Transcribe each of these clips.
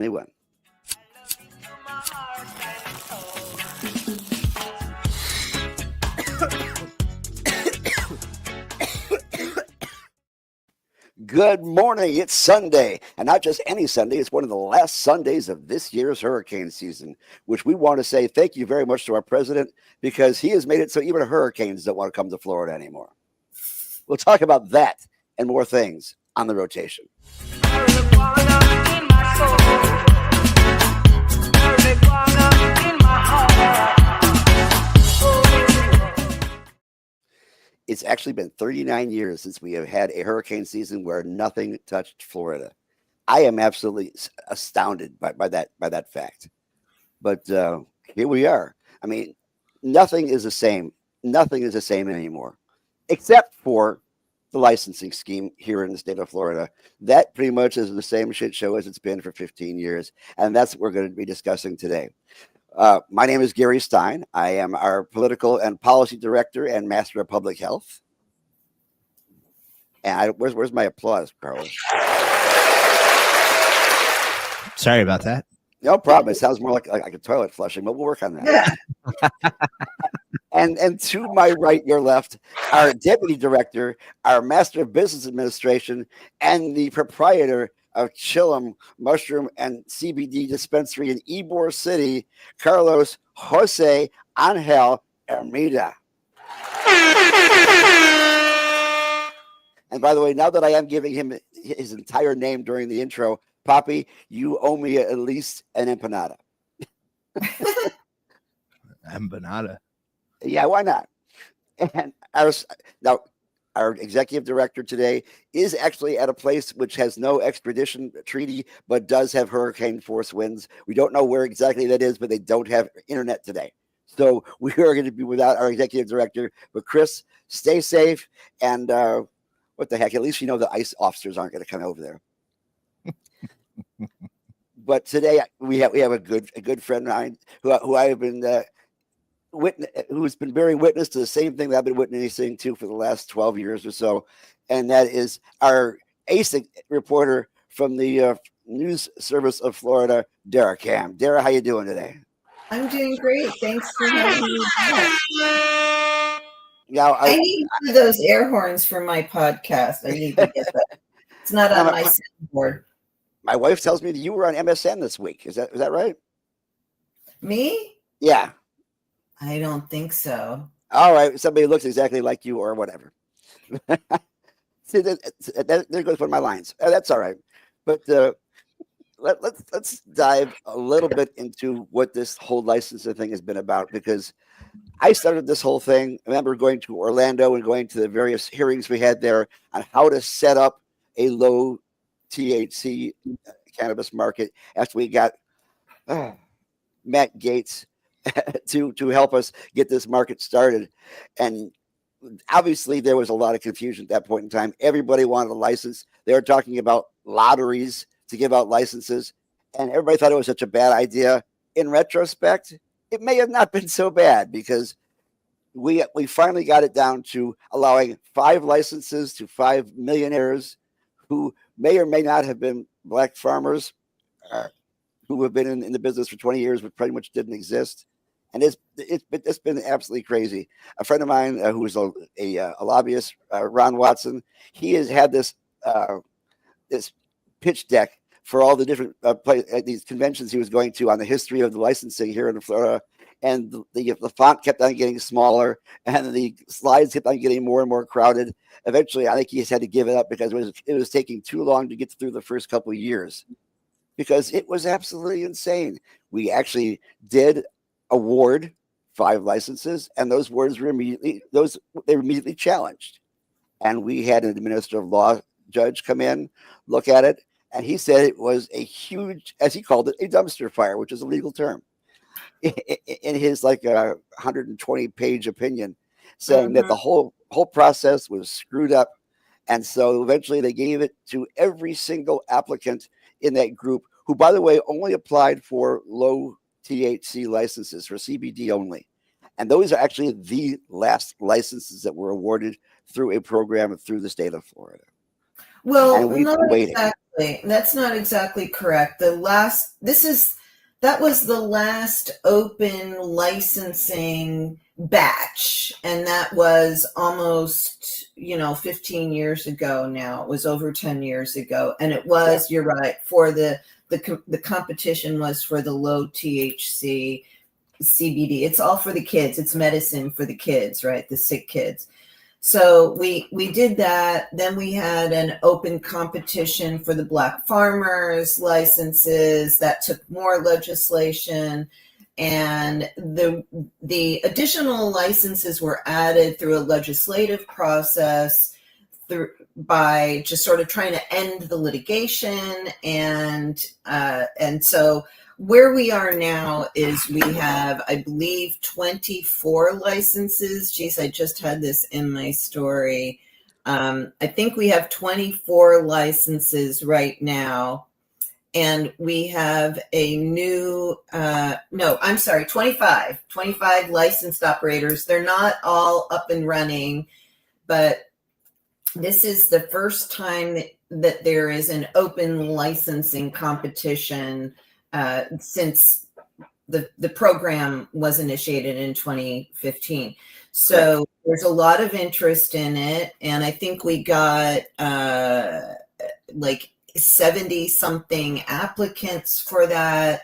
Anyone. Good morning. It's Sunday, and not just any Sunday. It's one of the last Sundays of this year's hurricane season, which we want to say thank you very much to our president because he has made it so even hurricanes don't want to come to Florida anymore. We'll talk about that and more things on the rotation. It's actually been 39 years since we have had a hurricane season where nothing touched Florida. I am absolutely astounded by that fact. But here we are. I mean, nothing is the same. Nothing is the same anymore, except for the licensing scheme here in the state of Florida. That pretty much is the same shit show as it's been for 15 years. And that's what we're going to be discussing today. My name is Gary Stein. I am our political and policy director and master of public health. And where's my applause, Carlos? Sorry about that. No problem. It sounds more like a toilet flushing, but we'll work on that. Yeah. And to my right, your left, our deputy director, our master of business administration, and the proprietor of Chillum Mushroom and CBD Dispensary in Ybor City, Carlos Jose Angel Hermida. And by the way, now that I am giving him his entire name during the intro, Poppy, you owe me at least an empanada. Empanada. Yeah, why not? And our executive director today is actually at a place which has no extradition treaty, but does have hurricane force winds. We don't know where exactly that is, but they don't have internet today. So we are going to be without our executive director. But Chris, stay safe. And what the heck? At least you know the ICE officers aren't going to come over there. But today we have a good friend of mine who I have been who's been bearing witness to the same thing that I've been witnessing to for the last 12 years or so, and that is our ASIC reporter from the News Service of Florida, Dara Kam. Dara, how you doing today? I'm doing great. Thanks for having me back. Now, I need one of those air horns for my podcast. I need to get that. It's not on my soundboard. My wife tells me that you were on MSN this week. Is that right? Me? Yeah. I don't think so. All right. Somebody looks exactly like you or whatever. See, there goes one of my lines. That's all right. But let's dive a little bit into what this whole licensing thing has been about, because I started this whole thing. I remember going to Orlando and going to the various hearings we had there on how to set up a low THC cannabis market after we got Matt Gaetz to help us get this market started. And obviously there was a lot of confusion at that point in time. Everybody wanted a license. They were talking about lotteries to give out licenses, and everybody thought it was such a bad idea. In retrospect, it may have not been so bad, because we finally got it down to allowing 5 licenses to 5 millionaires who may or may not have been black farmers who have been in the business for 20 years, but pretty much didn't exist. And it's been absolutely crazy. A friend of mine who is a lobbyist, Ron Watson, he has had this pitch deck for all the different these conventions he was going to on the history of the licensing here in Florida. And the font kept on getting smaller, and the slides kept on getting more and more crowded. Eventually, I think he just had to give it up because it was taking too long to get through the first couple of years, because it was absolutely insane. We actually did award 5 licenses, and those words were immediately challenged. And we had an administrative law judge come in, look at it, and he said it was a huge, as he called it, a dumpster fire, which is a legal term, in his 120-page opinion, saying that the whole process was screwed up. And so eventually they gave it to every single applicant in that group, who, by the way, only applied for low THC licenses, for CBD only. And those are actually the last licenses that were awarded through a program through the state of Florida. Well, and we've not been waiting. exactly. That's not exactly correct. That was the last open licensing batch, and that was almost, 15 years ago now. It was over 10 years ago, and it was, you're right, for the competition was for the low THC CBD. It's all for the kids. It's medicine for the kids, right? The sick kids. So we did that. Then we had an open competition for the Black farmers licenses that took more legislation, and the additional licenses were added through a legislative process by just sort of trying to end the litigation, and so where we are now is we have, I believe, 24 licenses. Geez, I just had this in my story. I think we have 24 licenses right now. And we have a new, 25 licensed operators. They're not all up and running, but this is the first time that there is an open licensing competition since the program was initiated in 2015. So there's a lot of interest in it. And I think we got like 70 something applicants for that.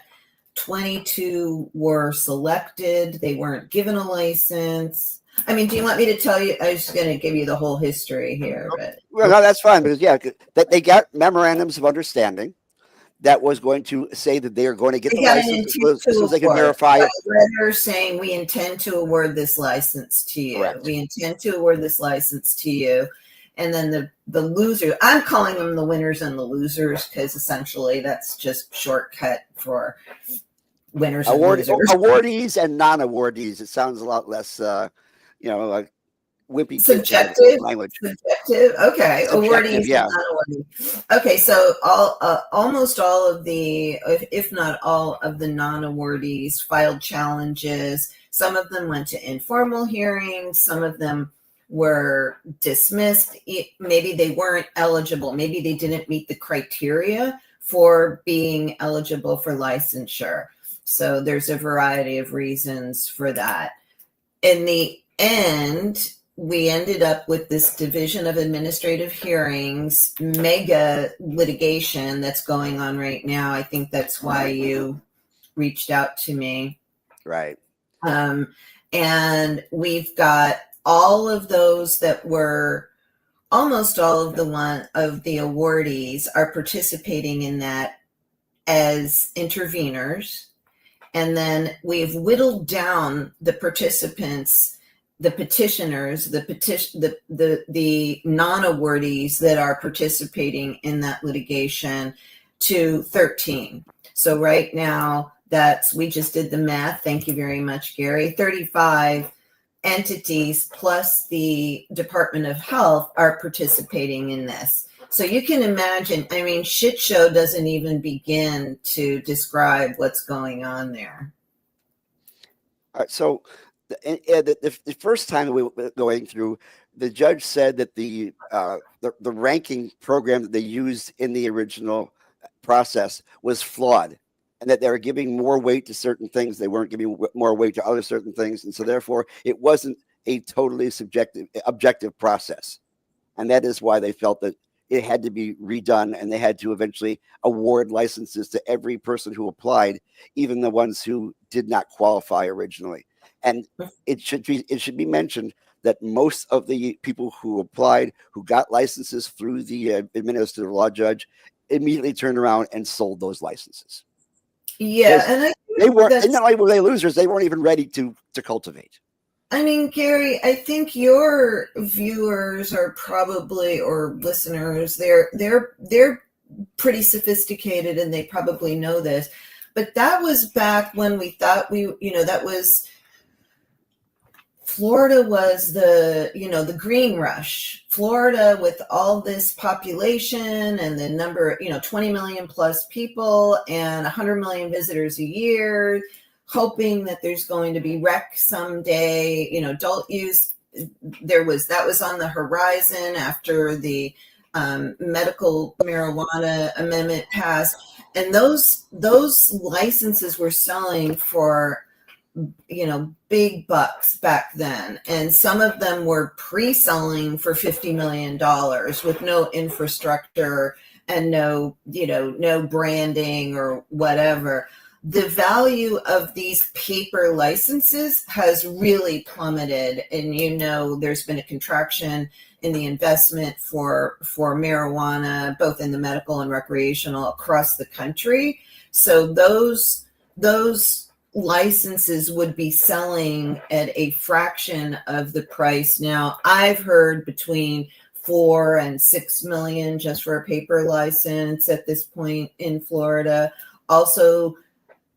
22 were selected. They weren't given a license. I mean, do you want me to tell you? I was going to give you the whole history here. But Well, no, that's fine because that they got memorandums of understanding that was going to say that they are going to get the license as soon as they can verify it. Letter saying we intend to award this license to you. Correct. We intend to award this license to you. And then the loser, I'm calling them the winners and the losers because essentially that's just shortcut for winners and losers. Awardees and non-awardees. It sounds a lot less, like wimpy subjective language. Subjective. Okay. Awardees, yeah. And non-awardees. Okay. So almost all of the, if not all of the non-awardees filed challenges. Some of them went to informal hearings. Some of them were dismissed. Maybe they weren't eligible. Maybe they didn't meet the criteria for being eligible for licensure. So there's a variety of reasons for that. In the end, we ended up with this Division of Administrative Hearings mega litigation that's going on right now. I think that's why you reached out to me. Right. And we've got all of those that were, almost all of the awardees are participating in that as interveners. And then we've whittled down the participants, the petitioners, the non-awardees that are participating in that litigation to 13. So right now we just did the math. Thank you very much, Gary. 35 entities plus the Department of Health are participating in this. So you can imagine, I mean, shit show doesn't even begin to describe what's going on there. All right, so the first time we were going through, the judge said that the ranking program that they used in the original process was flawed, and that they were giving more weight to certain things. They weren't giving more weight to other certain things. And so therefore it wasn't a totally objective process. And that is why they felt that it had to be redone, and they had to eventually award licenses to every person who applied, even the ones who did not qualify originally. And it should be mentioned that most of the people who applied, who got licenses through the administrative law judge, immediately turned around and sold those licenses. Yeah, and they weren't. And not only were they losers, they weren't even ready to cultivate. I mean, Gary, I think your viewers are probably, or listeners, they're pretty sophisticated and they probably know this. But that was back when we thought that was Florida was the green rush. Florida with all this population and the number, 20 million plus people and 100 million visitors a year, hoping that there's going to be rec someday, adult use. That was on the horizon after the medical marijuana amendment passed, and those licenses were selling for big bucks back then, and some of them were pre-selling for $50 million with no infrastructure and no branding or whatever. The value of these paper licenses has really plummeted, and there's been a contraction in the investment for marijuana, both in the medical and recreational across the country. So those licenses would be selling at a fraction of the price. Now, I've heard between 4 and 6 million just for a paper license at this point in Florida. Also,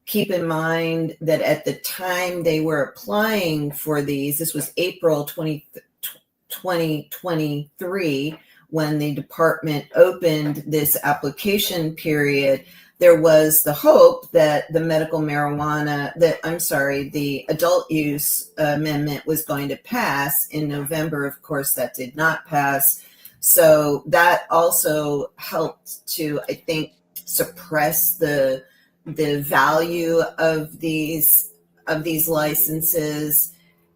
keep in mind that at the time they were applying for these, this was April 2023, when the department opened this application period. There was the hope that the the adult use amendment was going to pass in November. Of course, that did not pass. So that also helped to, I think, suppress the value of these licenses.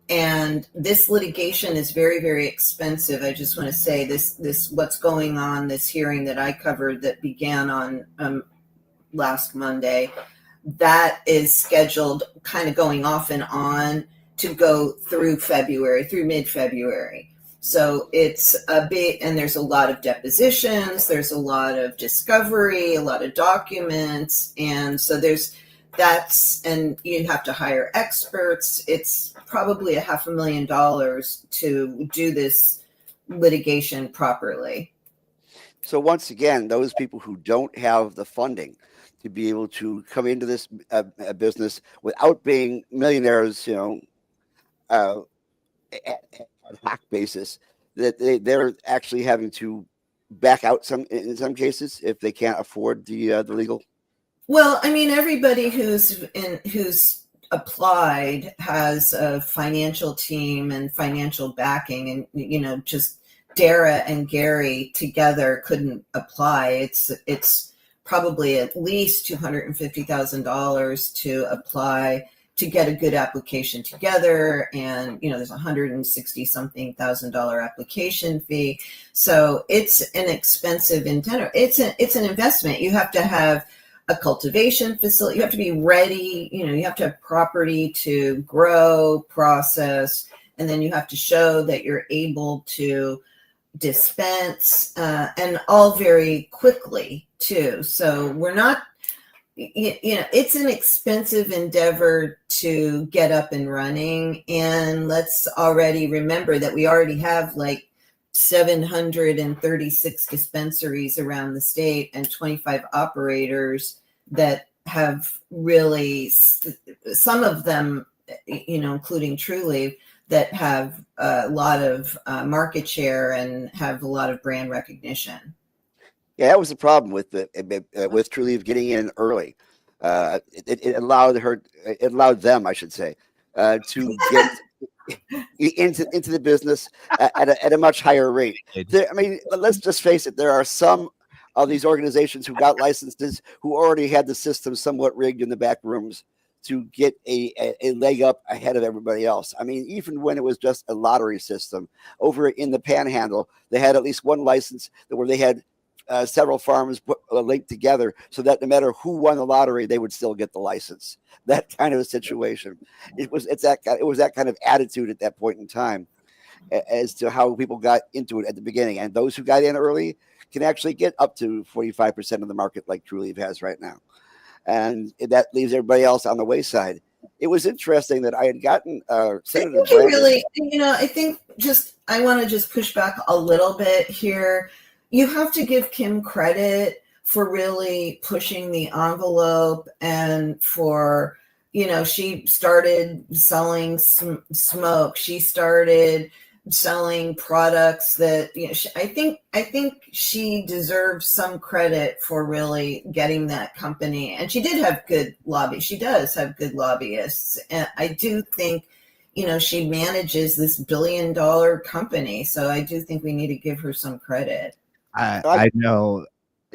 And this litigation is very, very expensive. I just want to say this what's going on, this hearing that I covered that began on last Monday, that is scheduled kind of going off and on to go through mid-February. So it's a bit, and there's a lot of depositions, there's a lot of discovery, a lot of documents. And so and you have to hire experts. It's probably $500,000 to do this litigation properly. So once again, those people who don't have the funding to be able to come into this business without being millionaires, at hoc basis, that they're actually having to back out in some cases if they can't afford the legal. Well, I mean, everybody who's applied has a financial team and financial backing, and just Dara and Gary together couldn't apply. It's probably at least $250,000 to apply to get a good application together, and there's $160-something thousand application fee. So it's an expensive endeavor. It's an investment. You have to have a cultivation facility. You have to be ready. You have to have property to grow, process, and then you have to show that you're able to dispense, and all very quickly too. So we're not, it's an expensive endeavor to get up and running. And let's already remember that we already have like 736 dispensaries around the state and 25 operators that have really, some of them, including Trulieve, that have a lot of market share and have a lot of brand recognition. Yeah, that was the problem with Trulieve getting in early. It allowed them, I should say, to get into the business at a much higher rate. I mean, let's just face it. There are some of these organizations who got licenses who already had the system somewhat rigged in the back rooms to get a leg up ahead of everybody else. I mean, even when it was just a lottery system over in the Panhandle, they had at least one license where they had several farms linked together so that no matter who won the lottery, they would still get the license. That kind of a situation. It was that kind of attitude at that point in time as to how people got into it at the beginning. And those who got in early can actually get up to 45% of the market like Trulieve has right now. And that leaves everybody else on the wayside. It was interesting that I had gotten Senator Brandon. I want to just push back a little bit here. You have to give Kim credit for really pushing the envelope and for, she started selling smoke. She started selling products that, I think she deserves some credit for really getting that company. And she did have good she does have good lobbyists. And I do think, she manages this $1 billion company. So I do think we need to give her some credit. I know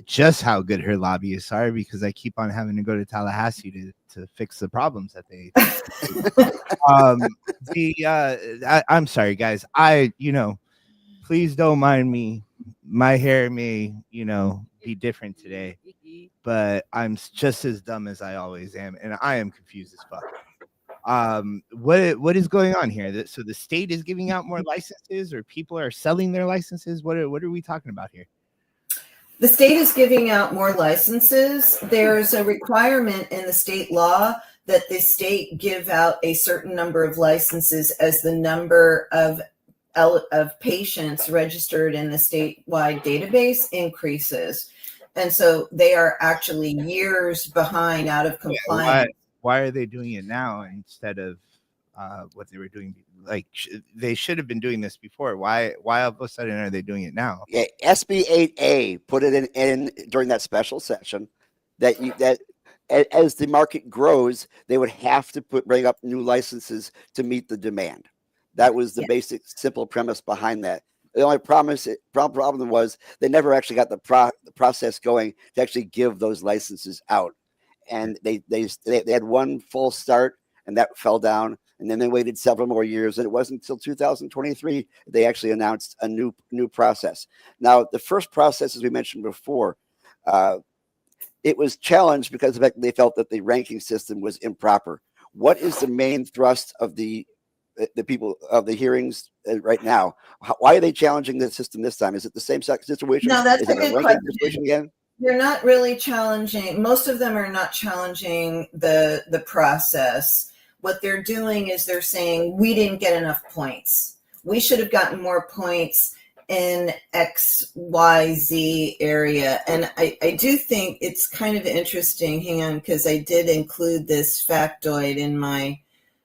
just how good her lobbyists are because I keep on having to go to Tallahassee to fix the problems that they. I'm sorry, guys. Please don't mind me. My hair may, be different today, but I'm just as dumb as I always am, and I am confused as fuck. What is going on here? So the state is giving out more licenses, or people are selling their licenses? What are we talking about here? The state is giving out more licenses. There's a requirement in the state law that the state give out a certain number of licenses as the number of patients registered in the statewide database increases. And so they are actually years behind out of compliance. Why are they doing it now instead of what they were doing? Like they should have been doing this before. Why all of a sudden are they doing it now? Yeah, SB 8A put it in during that special session that as the market grows, they would have to bring up new licenses to meet the demand. That was the basic, simple premise behind that. The only problem was they never actually got the process going to actually give those licenses out, and they had one full start, and that fell down, and then they waited several more years, and it wasn't until 2023 they actually announced a new process. Now, the first process, as we mentioned before, it was challenged because of the fact that they felt that the ranking system was improper. What is the main thrust of the people of the hearings right now? Why are they challenging the system this time? Is it the same situation? No, that's is a it good ranking question. situation again? They're not really challenging. Most of them are not challenging the process. What they're doing is they're saying we didn't get enough points. We should have gotten more points in XYZ area. And I do think it's kind of interesting. Hang on, because I did include this factoid in my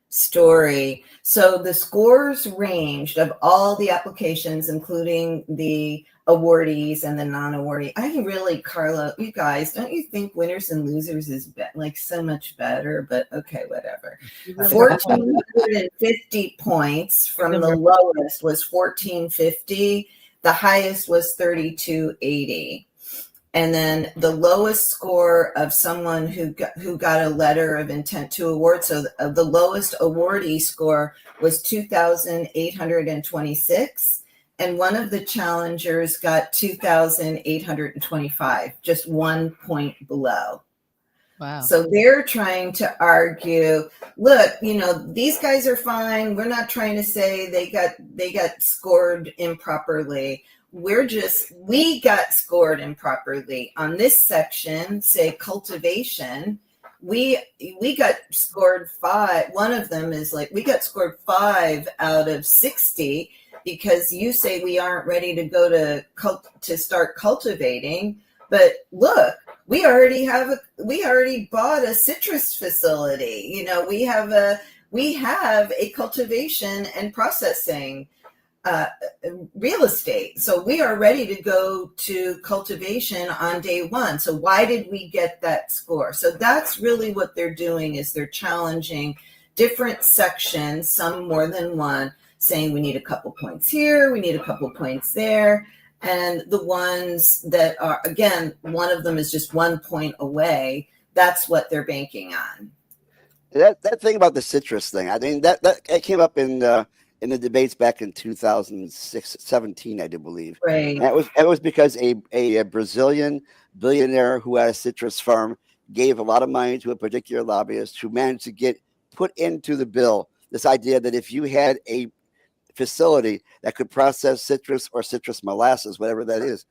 story. So the scores ranged of all the applications, including the awardees and the non-awardee. I really, Carla, you guys, don't you think winners and losers is like so much better? But okay, whatever. 1,450 points from the lowest was 1,450. The highest was 3,280. And then the lowest score of someone who got a letter of intent to award, so the lowest awardee score was 2,826. And one of the challengers got 2,825, just 1 point below. Wow. So they're trying to argue, look, these guys are fine. We're not trying to say they got scored improperly. We got scored improperly on this section, say cultivation. We got scored 5. One of them is like, we got scored 5 out of 60 because you say we aren't ready to go to start cultivating. But look, we already bought a citrus facility. We have a cultivation and processing real estate. So we are ready to go to cultivation on day one. So why did we get that score? So that's really what they're doing, is they're challenging different sections, some more than one, saying we need a couple points here, we need a couple points there. And the ones that are, again, one of them is just 1 point away. That's what they're banking on. That thing about the citrus thing, I mean, that came up in the debates back in 2017, I do believe. Right. And it was because a Brazilian billionaire who had a citrus farm gave a lot of money to a particular lobbyist who managed to get put into the bill this idea that if you had a facility that could process citrus or citrus molasses, whatever that is,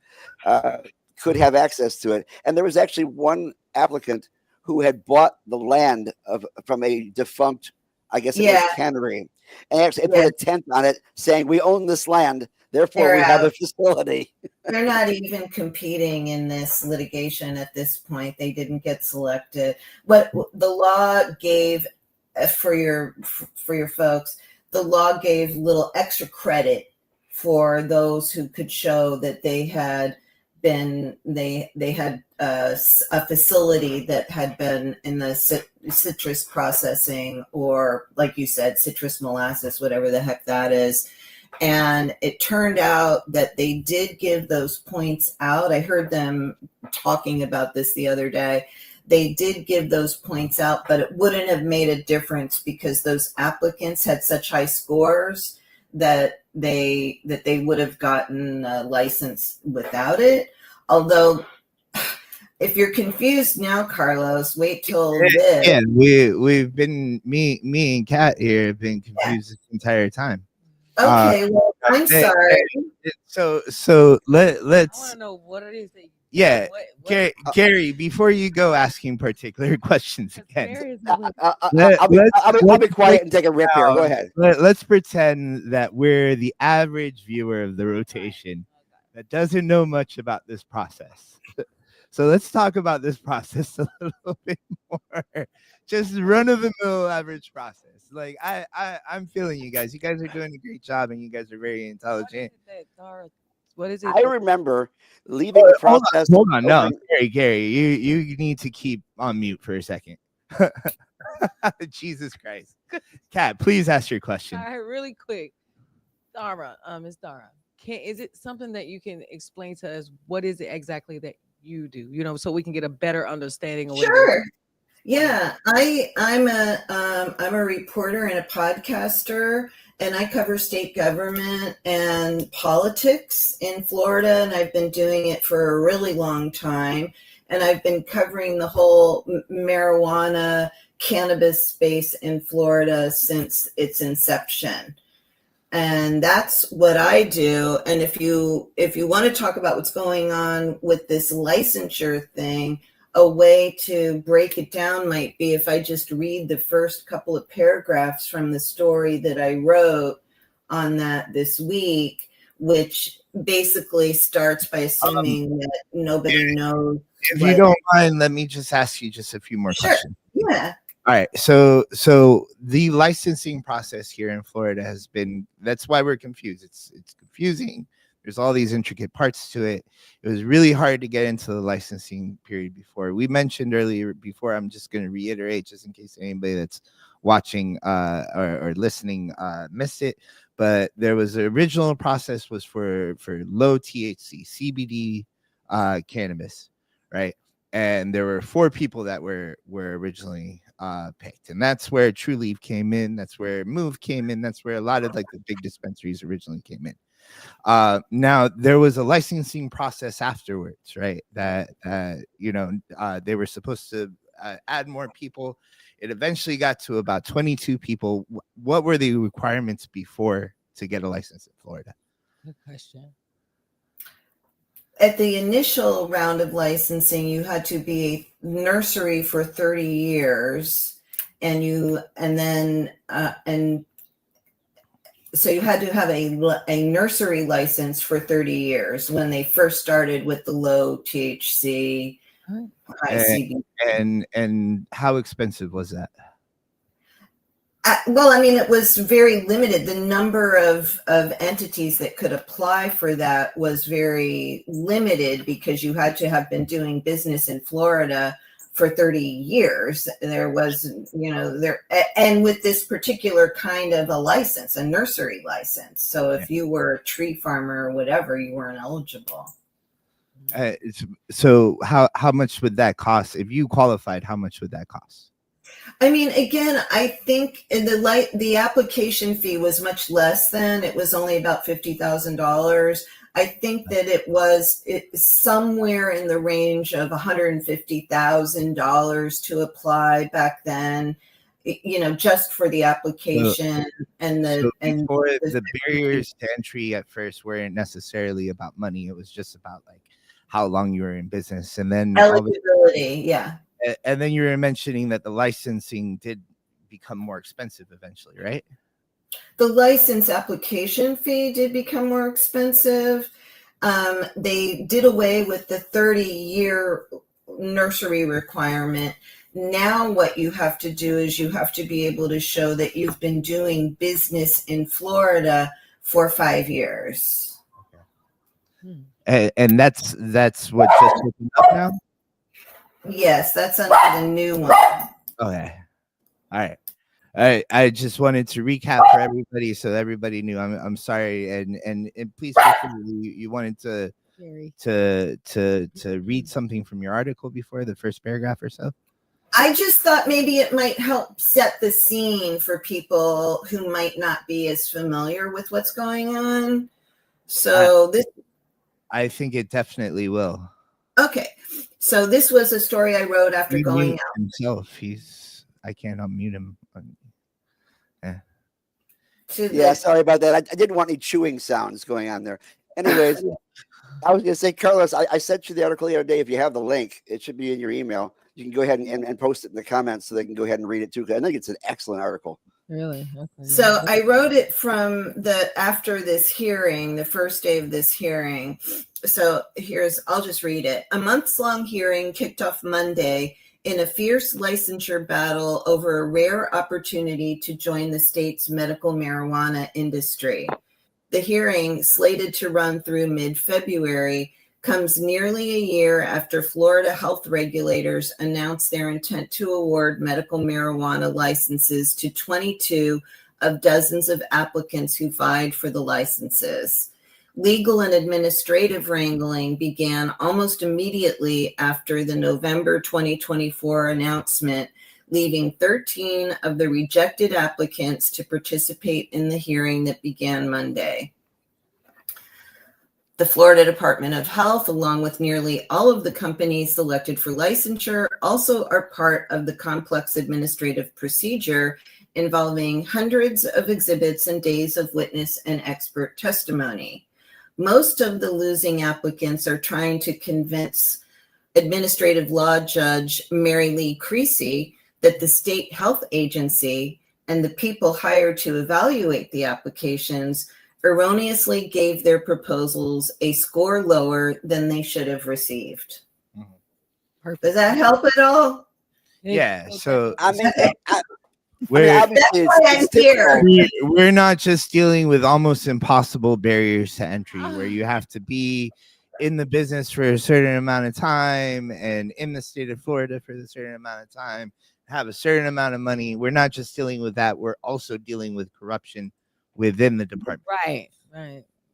could have access to it. And there was actually one applicant who had bought the land from a defunct, I guess it was cannery, and actually put a tent on it saying, we own this land, therefore we have a facility. They're not even competing in this litigation at this point. They didn't get selected. What the law gave for your folks, the law gave little extra credit for those who could show that they had a facility that had been in the citrus processing, or like you said, citrus molasses, whatever the heck that is. And it turned out that they did give those points out. I heard them talking about this the other day. They did give those points out, but it wouldn't have made a difference because those applicants had such high scores that they would have gotten a license without it. Although, if you're confused now, Carlos, wait till this. Yeah, we've been me and Kat here have been confused this entire time. Okay, well, I'm sorry. So I let's want to know what it is that. Yeah, what Gary, before you go asking particular questions again, Gary is I'll be quiet and take a rip here. Go ahead. Let's pretend that we're the average viewer of the rotation that doesn't know much about this process. So let's talk about this process a little bit more. Just run of the mill average process. Like I'm feeling you guys. You guys are doing a great job, and you guys are very intelligent. What is it? I remember leaving the process. Hold on. No, Gary, you need to keep on mute for a second. Jesus Christ. Kat, please ask your question. All right, really quick. Dara, Miss Dara, is it something that you can explain to us? What is it exactly that you do? You know, so we can get a better understanding of what it is. Sure. Yeah, I'm a reporter and a podcaster, and I cover state government and politics in Florida, and I've been doing it for a really long time. And I've been covering the whole marijuana cannabis space in Florida since its inception. And that's what I do. And if you want to talk about what's going on with this licensure thing, a way to break it down might be if I just read the first couple of paragraphs from the story that I wrote on that this week, which basically starts by assuming that nobody knows. If you don't mind, let me just ask you just a few more questions. Yeah. All right. So the licensing process here in Florida has been, that's why we're confused. It's confusing. There's all these intricate parts to it. It was really hard to get into the licensing period before. We mentioned earlier before, I'm just going to reiterate just in case anybody that's watching or listening missed it. But there was the original process was for low THC, CBD cannabis, right? And there were 4 people that were originally picked. And that's where True Leaf came in. That's where Move came in. That's where a lot of like the big dispensaries originally came in. Now there was a licensing process afterwards, right? That they were supposed to add more people. It eventually got to about 22 people. What were the requirements before to get a license in Florida? Good question. At the initial round of licensing, you had to be a nursery for 30 years, so you had to have a nursery license for 30 years when they first started with the low THC, high CBD. And how expensive was that? Well, I mean, it was very limited. The number of entities that could apply for that was very limited because you had to have been doing business in Florida for 30 years. There was, and with this particular kind of a license, a nursery license. So if you were a tree farmer or whatever, you weren't eligible. So how much would that cost? If you qualified, how much would that cost? I mean, again, I think the application fee was much less than, it was only about $50,000. I think that it was somewhere in the range of $150,000 to apply back then, just for the application the barriers to entry at first weren't necessarily about money. It was just about like how long you were in business, and then eligibility. Yeah. And then you were mentioning that the licensing did become more expensive eventually, right? The license application fee did become more expensive. They did away with the 30-year nursery requirement. Now what you have to do is you have to be able to show that you've been doing business in Florida for 5 years. Okay. And that's what just opened up now? Yes, that's under the new one. Okay. All right. I just wanted to recap for everybody so everybody knew. I'm sorry, and please feel free. You wanted to Jerry. to read something from your article before the first paragraph or so. I just thought maybe it might help set the scene for people who might not be as familiar with what's going on. So I think it definitely will. Okay. So this was a story I wrote after He going mute out. himself. I can't unmute him. Yeah, sorry about that. I didn't want any chewing sounds going on there. Anyways, I was going to say, Carlos, I sent you the article the other day. If you have the link, it should be in your email. You can go ahead and post it in the comments so they can go ahead and read it too. I think it's an excellent article. Really? Okay. So I wrote it from after this hearing, the first day of this hearing. So I'll just read it. A months-long hearing kicked off Monday in a fierce licensure battle over a rare opportunity to join the state's medical marijuana industry. The hearing, slated to run through mid-February, comes nearly a year after Florida health regulators announced their intent to award medical marijuana licenses to 22 of dozens of applicants who vied for the licenses. Legal and administrative wrangling began almost immediately after the November 2024 announcement, leaving 13 of the rejected applicants to participate in the hearing that began Monday. The Florida Department of Health, along with nearly all of the companies selected for licensure, also are part of the complex administrative procedure involving hundreds of exhibits and days of witness and expert testimony. Most of the losing applicants are trying to convince Administrative Law Judge Mary Lee Creasy that the state health agency and the people hired to evaluate the applications erroneously gave their proposals a score lower than they should have received. Perfect. Does that help at all? Yeah. So I mean, we're obviously That's why I'm here. we're not just dealing with almost impossible barriers to entry where you have to be in the business for a certain amount of time and in the state of Florida for a certain amount of time, have a certain amount of money. We're not just dealing with that. We're also dealing with corruption within the department. Right.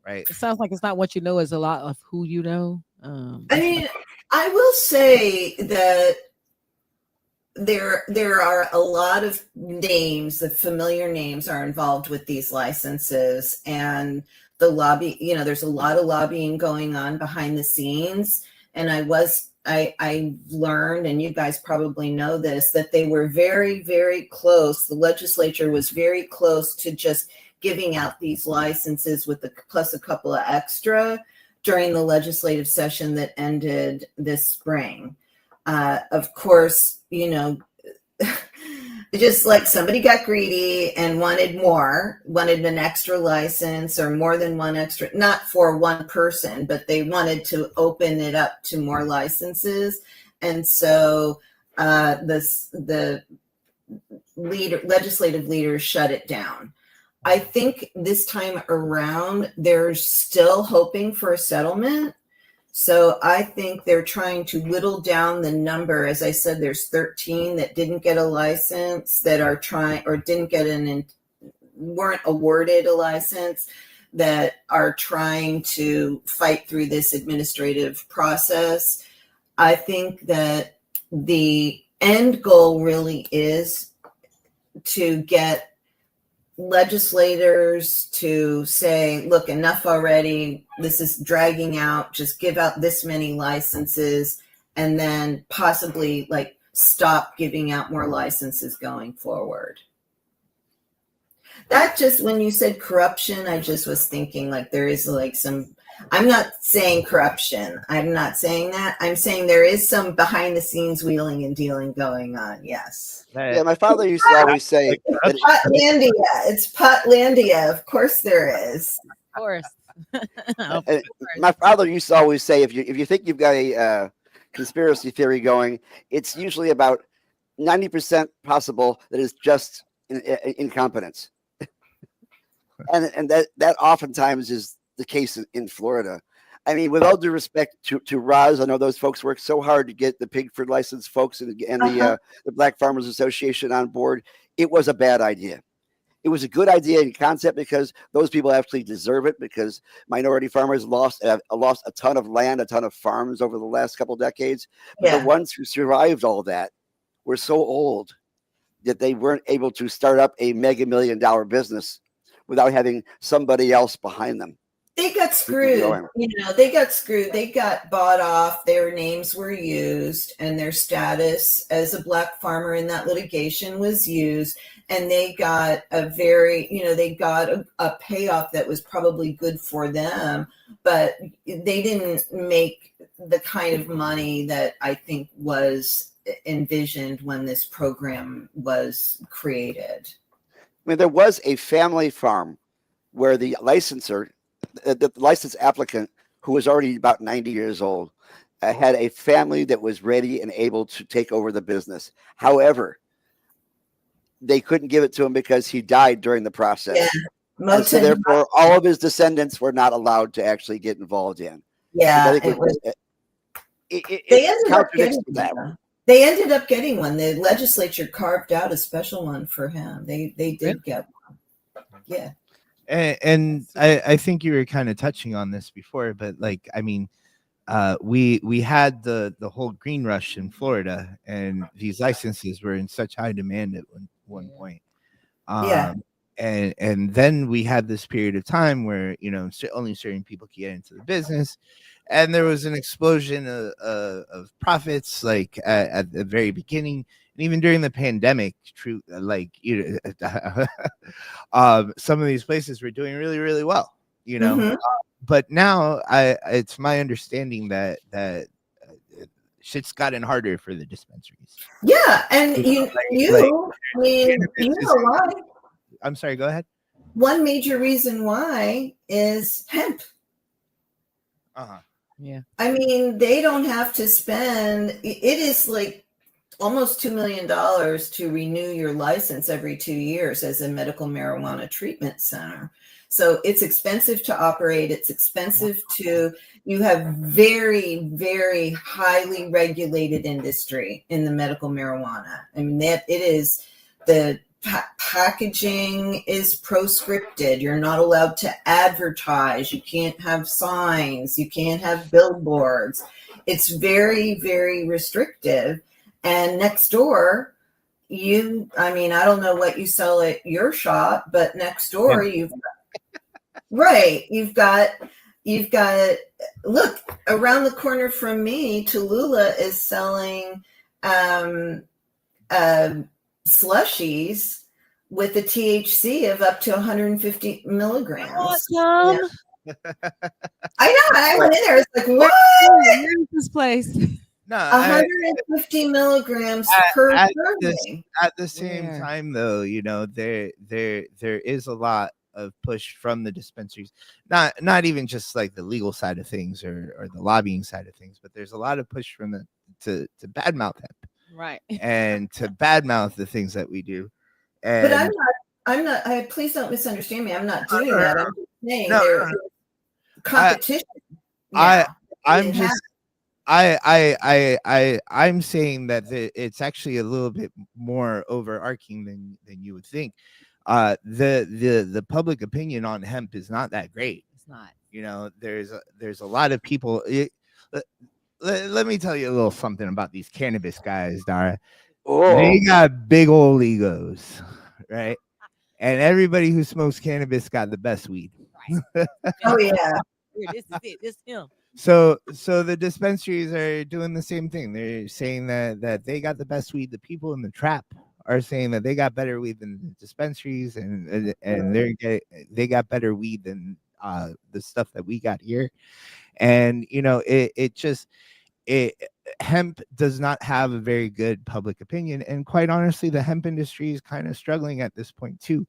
Right. It sounds like it's not what you know, is a lot of who you know. I mean, I will say that there are a lot of names, the familiar names are involved with these licenses, and the lobby, there's a lot of lobbying going on behind the scenes. And I learned, and you guys probably know this, that they were very, very close. The legislature was very close to just giving out these licenses plus a couple of extra during the legislative session that ended this spring. Of course, just like somebody got greedy and wanted an extra license or more than one extra, not for one person, but they wanted to open it up to more licenses. And so the legislative leaders shut it down. I think this time around, they're still hoping for a settlement. So I think they're trying to whittle down the number. As I said, there's 13 that didn't get a license, that are trying or didn't get weren't awarded a license, that are trying to fight through this administrative process. I think that the end goal really is to get legislators to say, look, enough already. This is dragging out. Just give out this many licenses, and then possibly stop giving out more licenses going forward. That just, when you said corruption, I just was thinking there is some, I'm not saying corruption. I'm not saying that. I'm saying there is some behind the scenes wheeling and dealing going on. Yes. Yeah, my father used to always say that Potlandia. It's Potlandia. Of course there is. Of course. My father used to always say, if you think you've got a conspiracy theory going, it's usually about 90% possible that it's just incompetence. and that oftentimes is the case in Florida. I mean, with all due respect to Roz, I know those folks worked so hard to get the Pigford license folks and the Black Farmers Association on board. it was a bad idea. It was a good idea in concept because those people actually deserve it, because minority farmers lost a ton of land, a ton of farms over the last couple of decades. But the Yeah. ones who survived all that were so old that they weren't able to start up a mega $1 million business without having somebody else behind them. They got screwed. They got screwed. They got bought off. Their names were used, and their status as a black farmer in that litigation was used. And they got they got a payoff that was probably good for them, but they didn't make the kind of money that I think was envisioned when this program was created. I mean, there was a family farm where the licensor, the license applicant, who was already about 90 years old, had a family that was ready and able to take over the business. However, they couldn't give it to him because he died during the process. Yeah. And so therefore, all of his descendants were not allowed to actually get involved in. Yeah, they ended up getting one. The legislature carved out a special one for him. They did get one. Yeah. And I think you were kind of touching on this before, but like, I mean, we had the whole green rush in Florida, and these licenses were in such high demand at one point. And then we had this period of time where, only certain people could get into the business, and there was an explosion of profits, like at the very beginning, and even during the pandemic. Some of these places were doing really, really well, Mm-hmm. But now it's my understanding that shit's gotten harder for the dispensaries. Yeah, and you know why? I'm sorry, go ahead. One major reason why is hemp. Yeah. I mean, they don't have to spend, it is like almost $2 million to renew your license every 2 years as a medical marijuana treatment center. So it's expensive to operate. It's expensive you have very, very highly regulated industry in the medical marijuana. I mean, it is the packaging is proscripted. You're not allowed to advertise. You can't have signs. You can't have billboards. It's very, very restrictive. And next door, I don't know what you sell at your shop, but next door you've got, look, around the corner from me, Tallulah is selling slushies with a THC of up to 150 milligrams. Awesome. Yeah. I know. I went in there. It's like, what? Where is this place? No, 150 milligrams per serving. At the same time, though, there is a lot of push from the dispensaries, not even just like the legal side of things or the lobbying side of things, but there's a lot of push from to badmouth hemp, right, and to badmouth the things that we do. But I'm not. Please don't misunderstand me. I'm not doing that. I'm just saying there's competition. I'm saying that it's actually a little bit more overarching than you would think. The public opinion on hemp is not that great. It's not. There's a lot of people. Let me tell you a little something about these cannabis guys, Dara. They got big old egos, right? And everybody who smokes cannabis got the best weed. Oh yeah. This is it. This is him. So the dispensaries are doing the same thing. They're saying that they got the best weed. The people in the trap are saying that they got better weed than the dispensaries, and they got better weed than the stuff that we got here. And hemp does not have a very good public opinion, and quite honestly, the hemp industry is kind of struggling at this point too.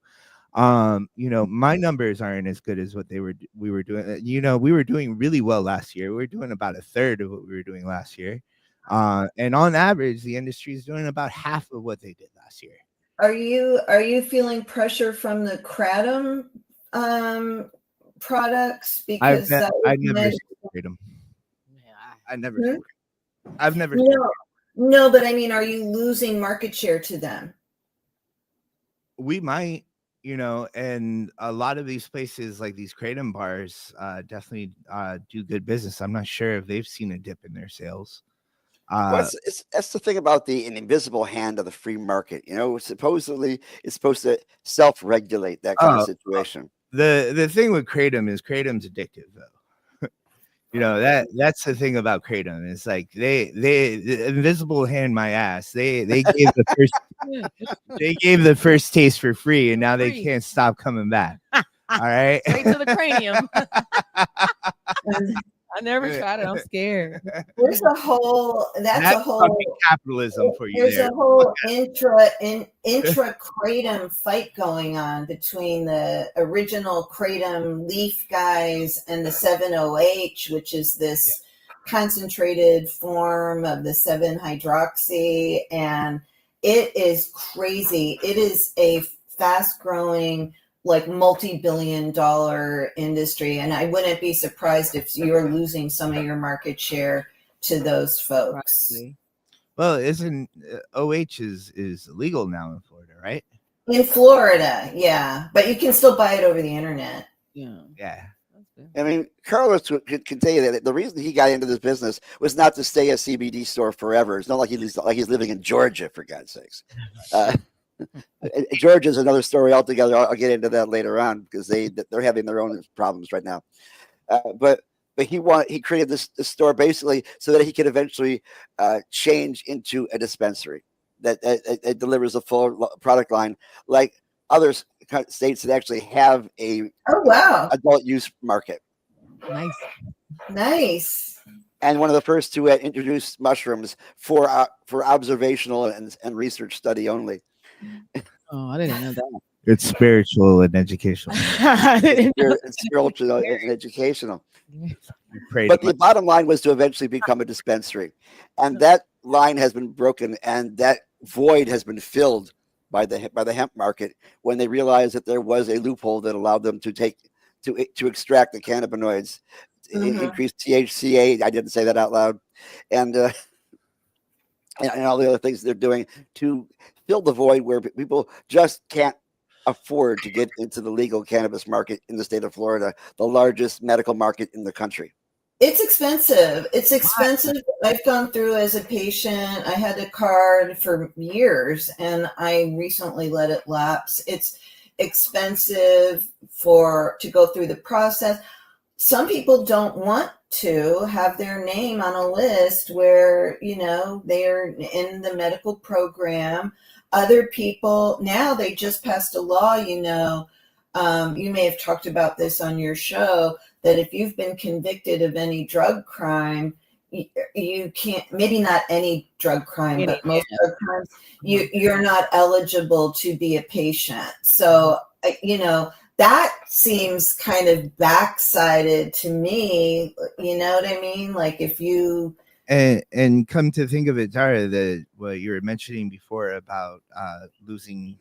My numbers aren't as good as what we were doing. We were doing really well last year. We were doing about a third of what we were doing last year. And on average, the industry is doing about half of what they did last year. Are you feeling pressure from the kratom products? Because I've never sprayed them. Yeah, I've never. No, but I mean, are you losing market share to them? we might, and a lot of these places like these kratom bars definitely do good business. I'm not sure if they've seen a dip in their sales. Well, that's the thing about an invisible hand of the free market. Supposedly it's supposed to self-regulate that kind of situation. The thing with kratom's addictive though. That's the thing about kratom. It's like the invisible hand my ass. They gave the first taste for free, and now they can't stop coming back. All right, straight to the cranium. I never tried it. I'm scared. There's a whole capitalism for you. There's a whole intra kratom fight going on between the original kratom leaf guys and the 7-OH, which is this concentrated form of the 7-hydroxy, and it is crazy. It is a fast growing, like multi-billion-dollar industry, and I wouldn't be surprised if you're losing some of your market share to those folks. Well, isn't OH is illegal now in Florida, right? In Florida, yeah, but you can still buy it over the internet. Yeah. I mean, Carlos can tell you that the reason he got into this business was not to stay a CBD store forever. It's not like he's living in Georgia, for God's sakes. Georgia is another story altogether. I'll get into that later on because they're having their own problems right now. But he created this store basically so that he could eventually change into a dispensary that delivers a full product line like other states that actually have a adult use market. Nice. And one of the first to introduce mushrooms for observational and research study only. Oh, I didn't know that. It's spiritual and educational. It's spiritual and educational. But the bottom line was to eventually become a dispensary. And that line has been broken, and that void has been filled by the hemp market when they realized that there was a loophole that allowed them to extract the cannabinoids, increase THCA. I didn't say that out loud. And all the other things they're doing to fill the void where people just can't afford to get into the legal cannabis market in the state of Florida, the largest medical market in the country. It's expensive. I've gone through as a patient. I had a card for years and I recently let it lapse. It's expensive to go through the process. Some people don't want to have their name on a list where, they're in the medical program. Other people, now they just passed a law, you may have talked about this on your show, that if you've been convicted of any drug crime, you can't, maybe not any drug crime, but most drug crimes, you're not eligible to be a patient. So, that seems kind of backsided to me. You know what I mean? Like if you... And come to think of it, Dara, what you were mentioning before about losing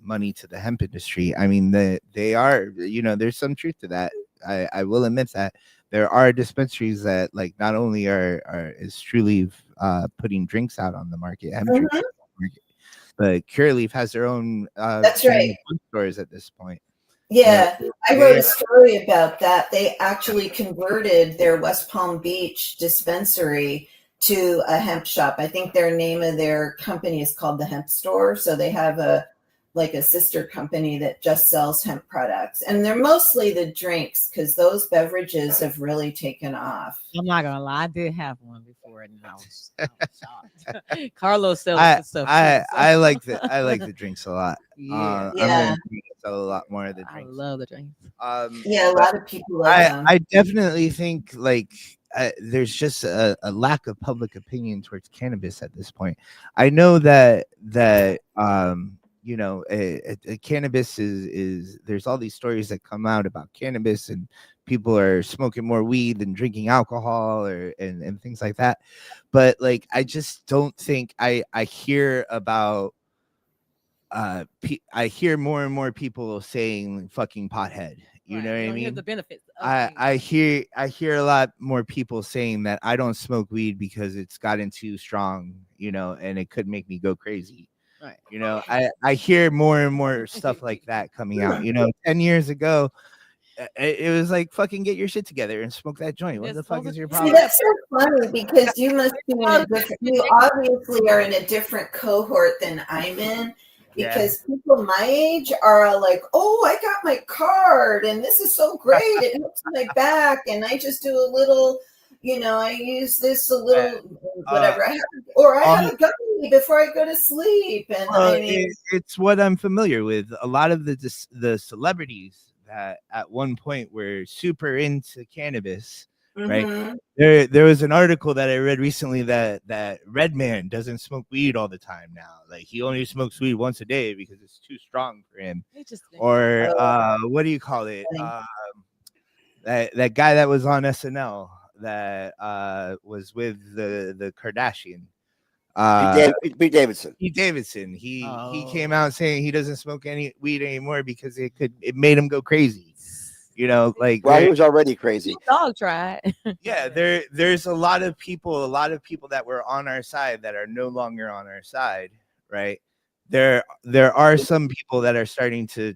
money to the hemp industry. I mean, they are, there's some truth to that. I will admit that there are dispensaries that not only is Trulieve putting drinks out on the market, hemp drinks on the market, but Curaleaf has their own that's right stores at this point. Yeah, I wrote a story about that. They actually converted their West Palm Beach dispensary to a hemp shop. I think their name of their company is called the Hemp Store. So they have a sister company that just sells hemp products. And they're mostly the drinks because those beverages have really taken off. I'm not going to lie. I did have one before and I was shocked. Carlos sells stuff. I like the drinks a lot. Yeah. I'm going to sell a lot more of the drinks. I love the drinks. A lot of people love them. I definitely think there's just a lack of public opinion towards cannabis at this point. I know that cannabis is there's all these stories that come out about cannabis and people are smoking more weed than drinking alcohol and things like that. But I just don't think I hear about I hear more and more people saying fucking pothead. You know what I mean? Hear the benefits. I hear a lot more people saying that I don't smoke weed because it's gotten too strong, and it could make me go crazy. Right. You know, I hear more and more stuff like that coming out. You know, 10 years ago, it was like, fucking get your shit together and smoke that joint. What Just the fuck smoke is your it. See, problem? that's so funny because you must be in a different. You obviously are in a different cohort than I'm in. Yeah. Because people my age are all like, "Oh, I got my card, and this is so great. It helps my back, and I just do a little, I use this a little, whatever. I have a gummy before I go to sleep." And I mean, it's what I'm familiar with. A lot of the celebrities that at one point were super into cannabis, right? mhm. There was an article that I read recently that Redman doesn't smoke weed all the time now. Like he only smokes weed once a day because it's too strong for him. Interesting. Or what do you call it? That guy that was on SNL that was with the Kardashian. Pete Davidson. Pete Davidson. He came out saying he doesn't smoke any weed anymore because it made him go crazy. You know, like Well, he was already crazy. Dog tried. Yeah, there's a lot of people that were on our side that are no longer on our side, right? There are some people that are starting to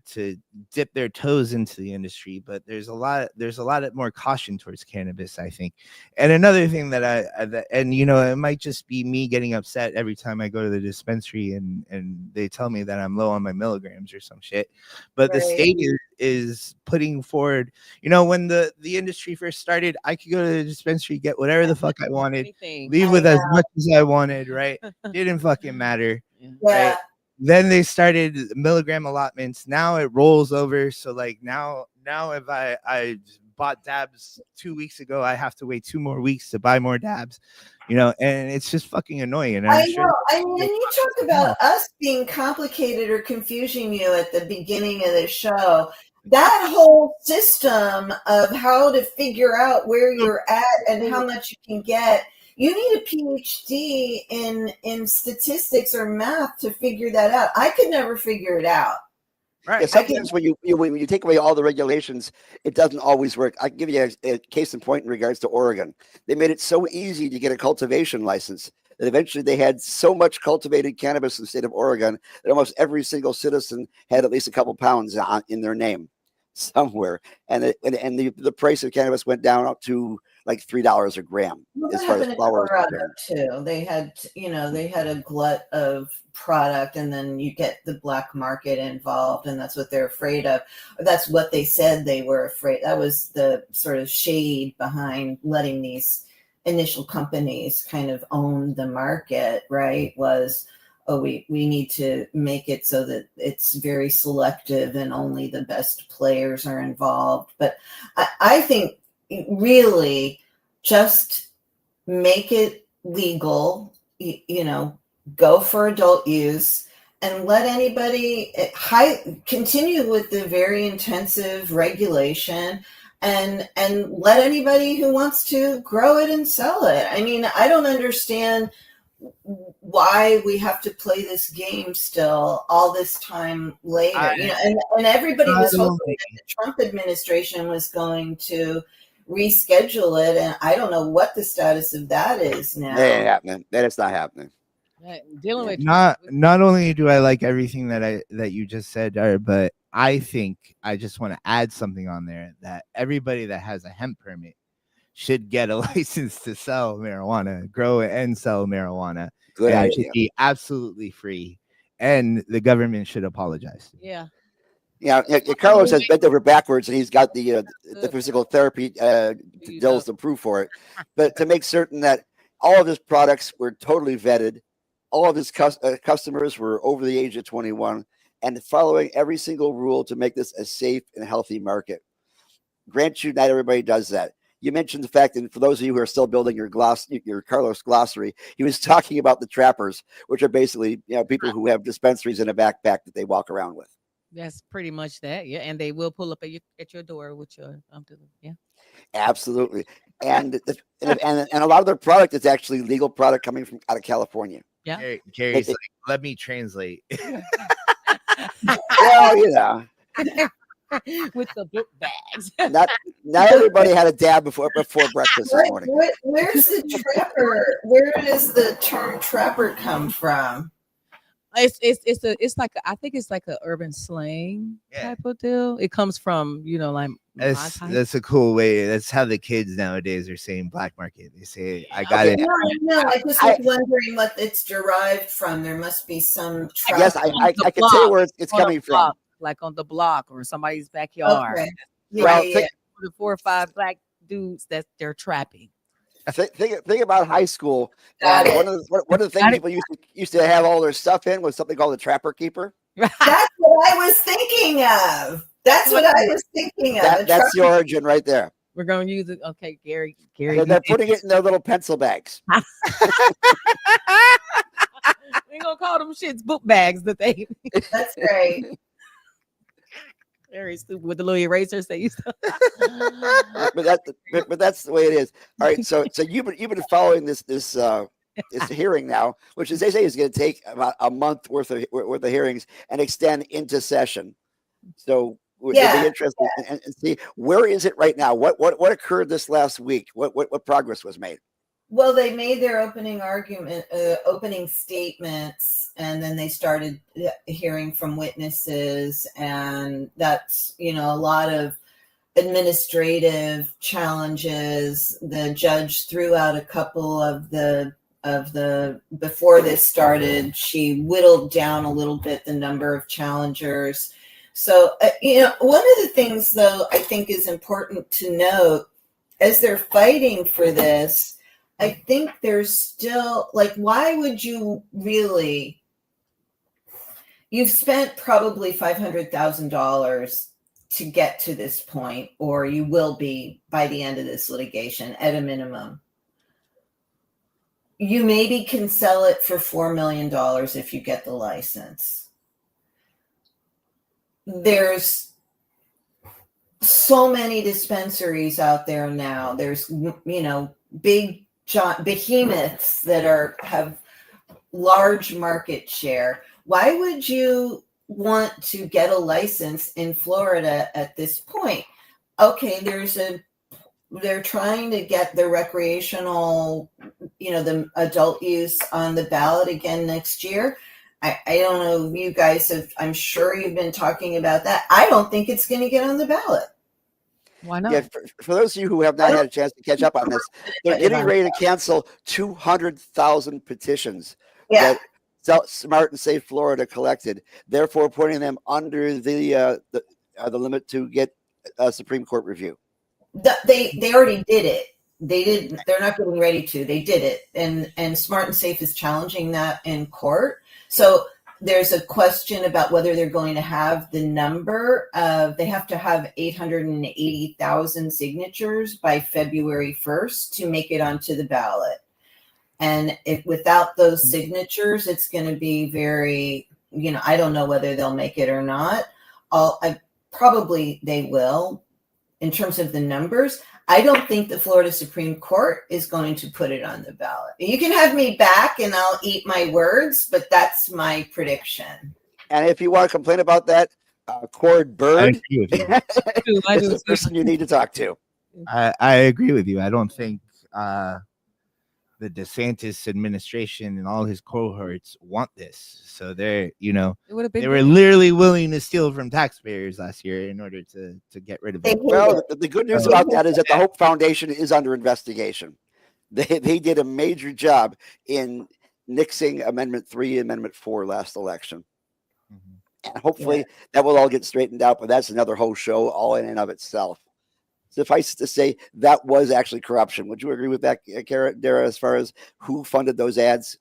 dip their toes into the industry, but there's a lot of more caution towards cannabis, I think. And another thing and you know, it might just be me getting upset every time I go to the dispensary and they tell me that I'm low on my milligrams or some shit. But the state is putting forward, you know, when the industry first started, I could go to the dispensary, get whatever the fuck I wanted, leave with as much as I wanted, right? Didn't fucking matter. Yeah. Right? Then they started milligram allotments. Now it rolls over. So like now if I bought dabs 2 weeks ago, I have to wait 2 more weeks to buy more dabs, you know, and it's just fucking annoying. And I know. I mean, and you talk about us being complicated or confusing you at the beginning of the show. That whole system of how to figure out where you're at and how much you can get, you need a PhD in statistics or math to figure that out. I could never figure it out. Right. Yeah, sometimes when you take away all the regulations, it doesn't always work. I can give you a case in point in regards to Oregon. They made it so easy to get a cultivation license that eventually they had so much cultivated cannabis in the state of Oregon that almost every single citizen had at least a couple pounds in their name somewhere, and the price of cannabis went down up to like $3 a gram. Well, as far as flower too, they had a glut of product, and then you get the black market involved, and that's what they're afraid of. That's what they said they were afraid. That was the sort of shade behind letting these initial companies kind of own the market, right? Was, oh, we need to make it so that it's very selective and only the best players are involved. But I think really just make it legal, go for adult use, and let anybody continue with the very intensive regulation and let anybody who wants to grow it and sell it. I mean, I don't understand why we have to play this game still all this time later. And everybody was hoping that the Trump administration was going to reschedule it, and I don't know what the status of that is now. That ain't happening. That is not happening. Dealing with not only do I like everything that you just said, but I think I just want to add something on there that everybody that has a hemp permit should get a license to sell marijuana, grow and sell marijuana. Good and idea. It should be absolutely free, and the government should apologize. Yeah. Yeah, Carlos has bent over backwards, and he's got the physical therapy deals to prove for it. But to make certain that all of his products were totally vetted, all of his customers were over the age of 21, and following every single rule to make this a safe and healthy market. Grant you, not everybody does that. You mentioned the fact that for those of you who are still building your Carlos glossary, he was talking about the trappers, which are basically people who have dispensaries in a backpack that they walk around with. That's pretty much that, yeah. And they will pull up at your door with your yeah. Absolutely, and a lot of their product is actually legal product coming from out of California. Yeah, Gary's like, let me translate. Well, with the book bags. Not everybody had a dab before breakfast this morning. Where's the trapper? Where does the term trapper come from? It's like I think it's like a urban slang type of deal. It comes from like my type. That's a cool way. That's how the kids nowadays are saying black market. They say, "I got Okay. it." No, I just was wondering what it's derived from. There must be some. I guess I can tell you where it's On a coming from. block, like on the block or somebody's backyard. Okay. Well, Yeah. The 4 or 5 black dudes that they're trapping. Think about high school. Got And it. one of the things people used to have all their stuff in was something called the trapper keeper. That's what I was thinking of. That's what I was thinking of. That's the origin right there. We're going to use it. Okay, Gary. They're putting it in their little pencil bags. We're going to call them shits book bags that they. That's right. Very stupid with the little erasers they used to. but that's the way it is. All right, so you've been following this hearing now, which is they say is going to take about a month worth of hearings and extend into session. So we'd be interested and see where is it right now. What occurred this last week? What progress was made? Well, they made their opening statements, and then they started hearing from witnesses, and that's a lot of administrative challenges. The judge threw out a couple of the before this started. She whittled down a little bit the number of challengers. So one of the things though I think is important to note as they're fighting for this. I think there's still why would you really? You've spent probably $500,000 to get to this point, or you will be by the end of this litigation at a minimum. You maybe can sell it for $4 million if you get the license. There's so many dispensaries out there now. There's big behemoths that have large market share. Why would you want to get a license in Florida at this point? Okay, they're trying to get the recreational, the adult use on the ballot again next year. I don't know if you guys have, I'm sure you've been talking about that. I don't think it's going to get on the ballot. Why not? Yeah, for those of you who have not had a chance to catch up on this, they're getting ready to cancel 200,000 petitions that Smart and Safe Florida collected, therefore putting them under the limit to get a Supreme Court review. They already did it. They didn't. They're not getting ready to. They did it, and Smart and Safe is challenging that in court. So there's a question about whether they're going to have the number of. They have to have 880,000 signatures by February 1st to make it onto the ballot. And if without those signatures, it's going to be very. I don't know whether they'll make it or not. Probably they will. In terms of the numbers, I don't think the Florida Supreme Court is going to put it on the ballot. You can have me back and I'll eat my words, but that's my prediction. And if you want to complain about that, Cord Bird is the person you need to talk to. I agree with you. I don't think the DeSantis administration and all his cohorts want this. So they were literally willing to steal from taxpayers last year in order to get rid of it. Well, the good news about that is that the Hope Foundation is under investigation. They did a major job in nixing Amendment 3 and Amendment 4 last election. Mm-hmm. And hopefully that will all get straightened out, but that's another whole show all in and of itself. Suffice to say, that was actually corruption. Would you agree with that, Dara, as far as who funded those ads?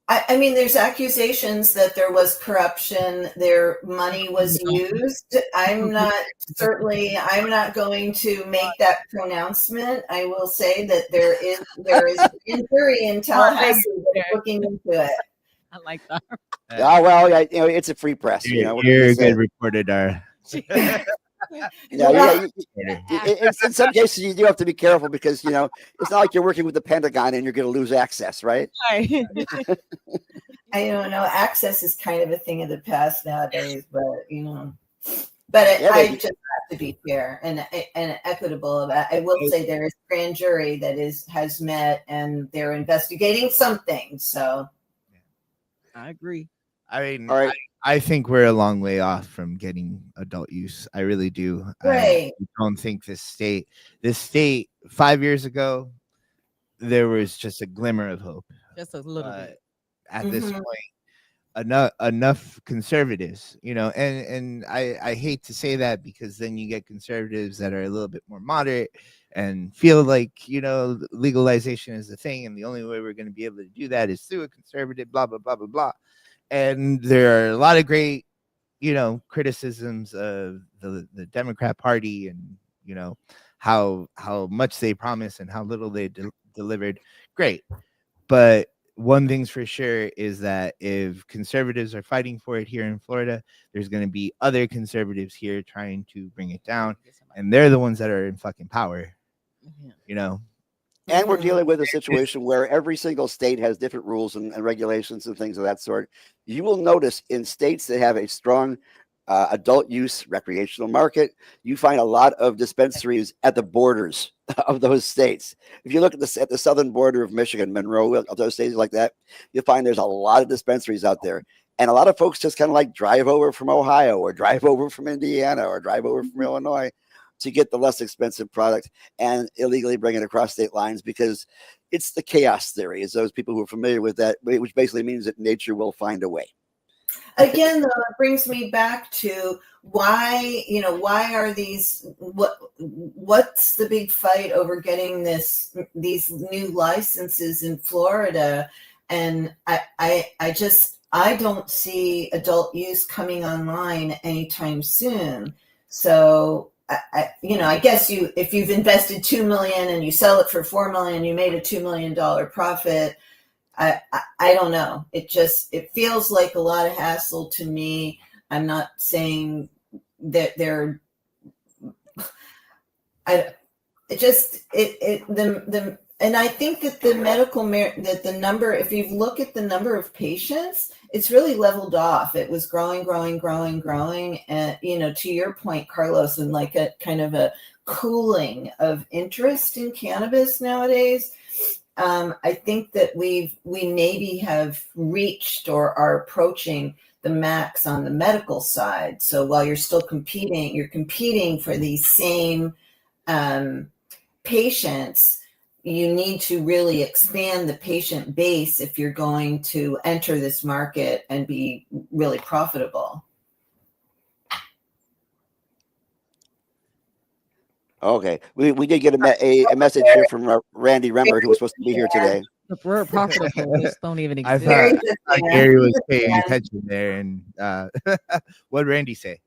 I mean, there's accusations that there was corruption. Their money was used. I'm not going to make that pronouncement. I will say that there is injury in Tallahassee that's looking into it. I like that. Oh, well, it's a free press. You're a good reporter, Dara. In some cases you do have to be careful because it's not like you're working with the Pentagon and you're going to lose access, right? I don't know. Access is kind of a thing of the past nowadays, but I just have to be fair and equitable about. I will say there is a grand jury that has met and they're investigating something. So I agree. I mean, All right. I think we're a long way off from getting adult use. I really do. Right. I don't think this state 5 years ago, there was just a glimmer of hope. Just a little But bit. at this Mhm. point, enough conservatives, and I hate to say that, because then you get conservatives that are a little bit more moderate and feel like legalization is the thing, and the only way we're going to be able to do that is through a conservative, blah blah blah blah blah. And there are a lot of great criticisms of the Democrat Party, and how much they promised and how little they delivered. Great. But one thing's for sure is that if conservatives are fighting for it here in Florida, there's going to be other conservatives here trying to bring it down, and they're the ones that are in fucking power. And we're Mhm. dealing with a situation where every single state has different rules and regulations and things of that sort. You will notice in states that have a strong adult use recreational market, you find a lot of dispensaries at the borders of those states. If you look at the southern border of Michigan, Monroe, of those states like that, you'll find there's a lot of dispensaries out there. And a lot of folks just kind of like drive over from Ohio or drive over from Indiana or drive over from Illinois to get the less expensive product and illegally bring it across state lines, because it's the chaos theory. It's those people who are familiar with that, which basically means that nature will find a way. Again, though, it brings me back to why are what's the big fight over getting these new licenses in Florida? And I don't see adult use coming online anytime soon. So I guess if you've invested $2 million and you sell it for $4 million, you made a $2 million profit. I don't know. It feels like a lot of hassle to me. I'm not saying that they're. And I think that that the number, if you look at the number of patients, it's really leveled off. It was growing, and to your point, Carlos, and like a kind of a cooling of interest in cannabis nowadays. I think that we maybe have reached or are approaching the max on the medical side. So while you're still competing, you're competing for these same patients. You need to really expand the patient base if you're going to enter this market and be really profitable. Okay, we did get a message here from Randy Rembert, who was supposed to be here today. The word profitable just don't even I exist. thought Gary was paying attention there, and what did Randy say?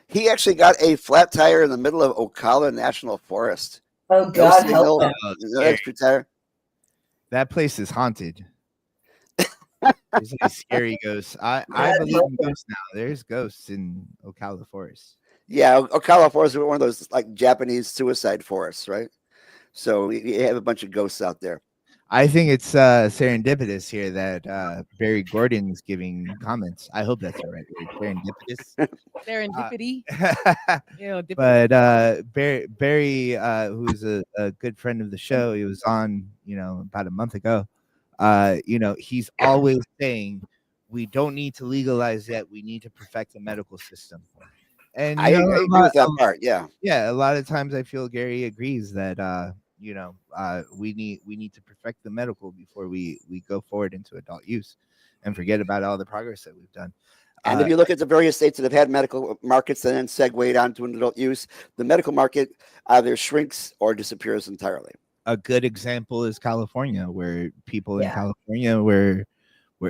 He actually got a flat tire in the middle of Ocala National Forest. Oh God, No signal, help him. no extra tire. That place is haunted. There's like scary ghosts. I believe in ghosts now. There's ghosts in Ocala Forest. Yeah, Ocala Forest is one of those like Japanese suicide forests, right? So you have a bunch of ghosts out there. I think it's serendipitous here that Barry Gordon's giving comments. I hope that's the right word. Serendipitous. Serendipity. But Barry, who's a good friend of the show, he was on, about a month ago. He's always saying we don't need to legalize yet. We need to perfect the medical system. And I agree with that part. Yeah. Yeah. A lot of times I feel Gary agrees that we need to perfect the medical before we go forward into adult use and forget about all the progress that we've done. And if you look at the various states that have had medical markets and then segued onto an adult use, the medical market either shrinks or disappears entirely. A good example is California, where people in California were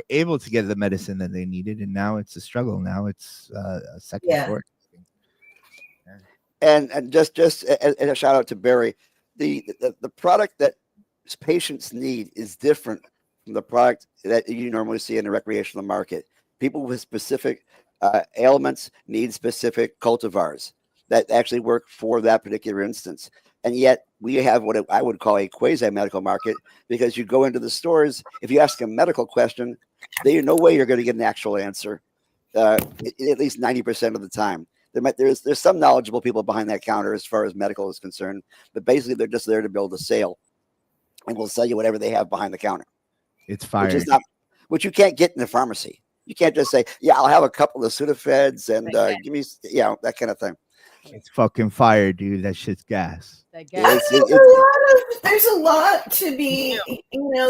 able to get the medicine that they needed, and now it's a struggle. Now it's a second source. And just a shout out to Barry, the product that patients need is different from the product that you normally see in the recreational market. People with specific ailments need specific cultivars that actually work for that particular instance. And yet we have what I would call a quasi-medical market, because you go into the stores, if you ask a medical question, there's no way you're going to get an actual answer, at least 90% of the time. There's some knowledgeable people behind that counter as far as medical is concerned, but basically they're just there to build a sale, and will sell you whatever they have behind the counter. It's fire. which you can't get in the pharmacy. You can't just say, "Yeah, I'll have a couple of Sudafeds and give me, that kind of thing." It's fucking fire, dude. That shit's gas. That I guy. It's, think it, there's a lot to be,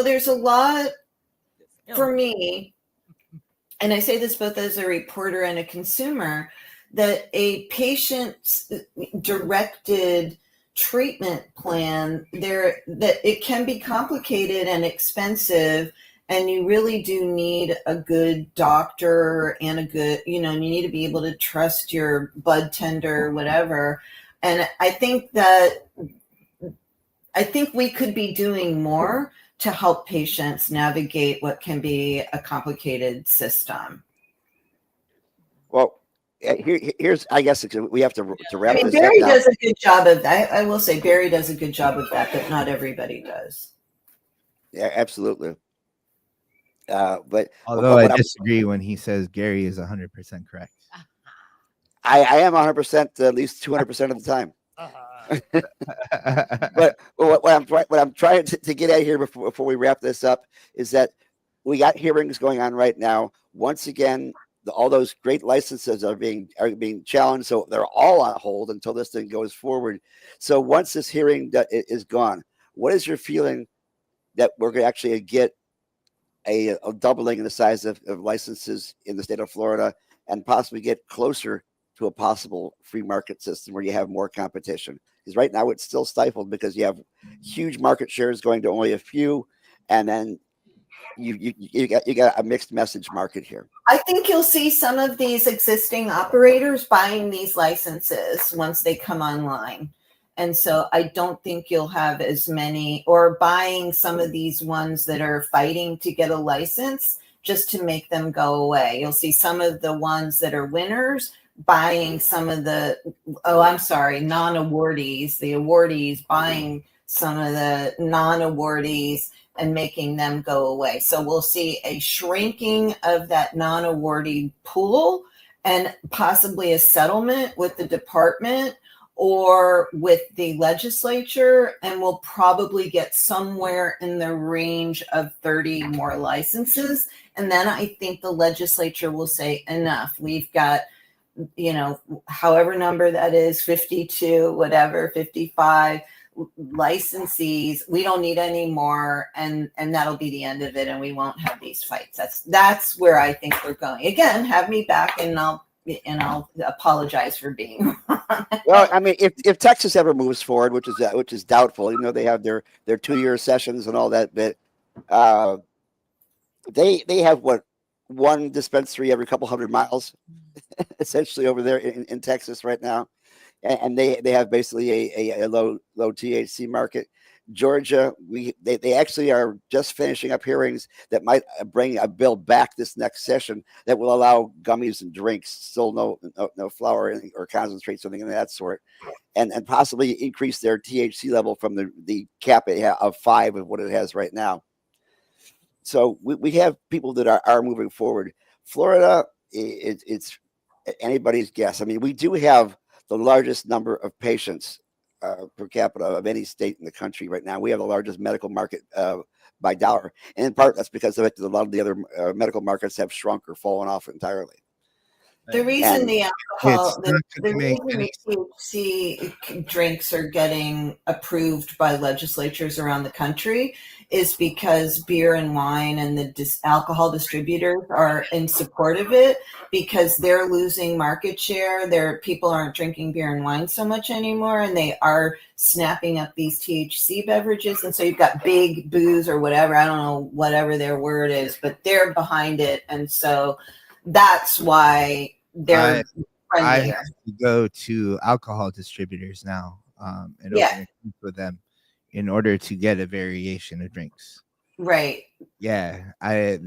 there's a lot for me, and I say this both as a reporter and a consumer, that a patient's directed treatment plan that it can be complicated and expensive, and you really do need a good doctor and a good, and you need to be able to trust your bud tender, whatever. And I think we could be doing more to help patients navigate what can be a complicated system. well, here's, I guess we have to wrap this up Barry now. does a good job of that. I will say Barry does a good job of that, but not everybody does. Yeah, absolutely. But Although I disagree when he says Gary is 100% correct. I am 100% at least 200% of the time. But what I'm trying to get at here before we wrap this up is that we got hearings going on right now. Once again, all those great licenses are being challenged, so they're all on hold until this thing goes forward. So once this hearing is gone, what is your feeling that we're going to actually get a doubling in the size of licenses in the state of Florida, and possibly get closer to a possible free market system where you have more competition? Because right now it's still stifled because you have huge market shares going to only a few, and then you got a mixed message market here. I think you'll see some of these existing operators buying these licenses once they come online. And so I don't think you'll have as many, or buying some of these ones that are fighting to get a license just to make them go away. You'll see some of the ones that are winners buying some of the, non-awardees, the awardees buying some of the non-awardees and making them go away. So we'll see a shrinking of that non-awardee pool, and possibly a settlement with the department or with the legislature, and we'll probably get somewhere in the range of 30 more licenses. And then I think the legislature will say, enough, we've got, however number that is, 52, whatever, 55 licensees, we don't need any more, and that'll be the end of it, and we won't have these fights. That's where I think we're going. Again, have me back, and I'll apologize for being wrong. Well, I mean, if Texas ever moves forward, which is doubtful, they have their 2-year sessions and all that, but they have one dispensary every couple hundred miles, essentially, over there in Texas right now. And they have basically a low THC market. Georgia, they actually are just finishing up hearings that might bring a bill back this next session that will allow gummies and drinks, still no flour or concentrate, something of that sort, and possibly increase their THC level from the cap of 5 of what it has right now. So we have people that are moving forward. Florida, it's anybody's guess. I mean, we do have the largest number of patients per capita of any state in the country right now. We have the largest medical market by dollar, and in part that's because of it. A lot of the other medical markets have shrunk or fallen off entirely. The reason the alcohol, the reason the THC drinks are getting approved by legislatures around the country is because beer and wine and the alcohol distributors are in support of it, because they're losing market share. People aren't drinking beer and wine so much anymore, and they are snapping up these THC beverages. And so you've got big booze or whatever, I don't know, whatever their word is, but they're behind it. And so that's why they're friendlier. I have to go to alcohol distributors now and open a drink with them in order to get a variation of drinks. Right. Yeah, I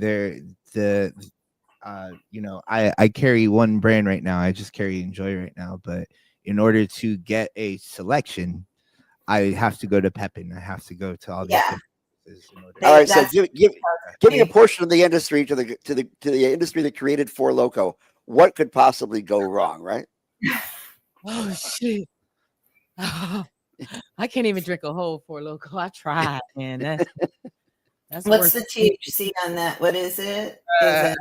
carry one brand right now. I just carry Enjoy right now, but in order to get a selection, I have to go to Pepin. I have to go to all these all right, so giving a portion of the industry to the industry that created Four Loko, what could possibly go wrong, right? Oh shit! I can't even drink a whole Four Loko. I tried, man. That's What's worse. the THC on that? What is it? Uh, Is it?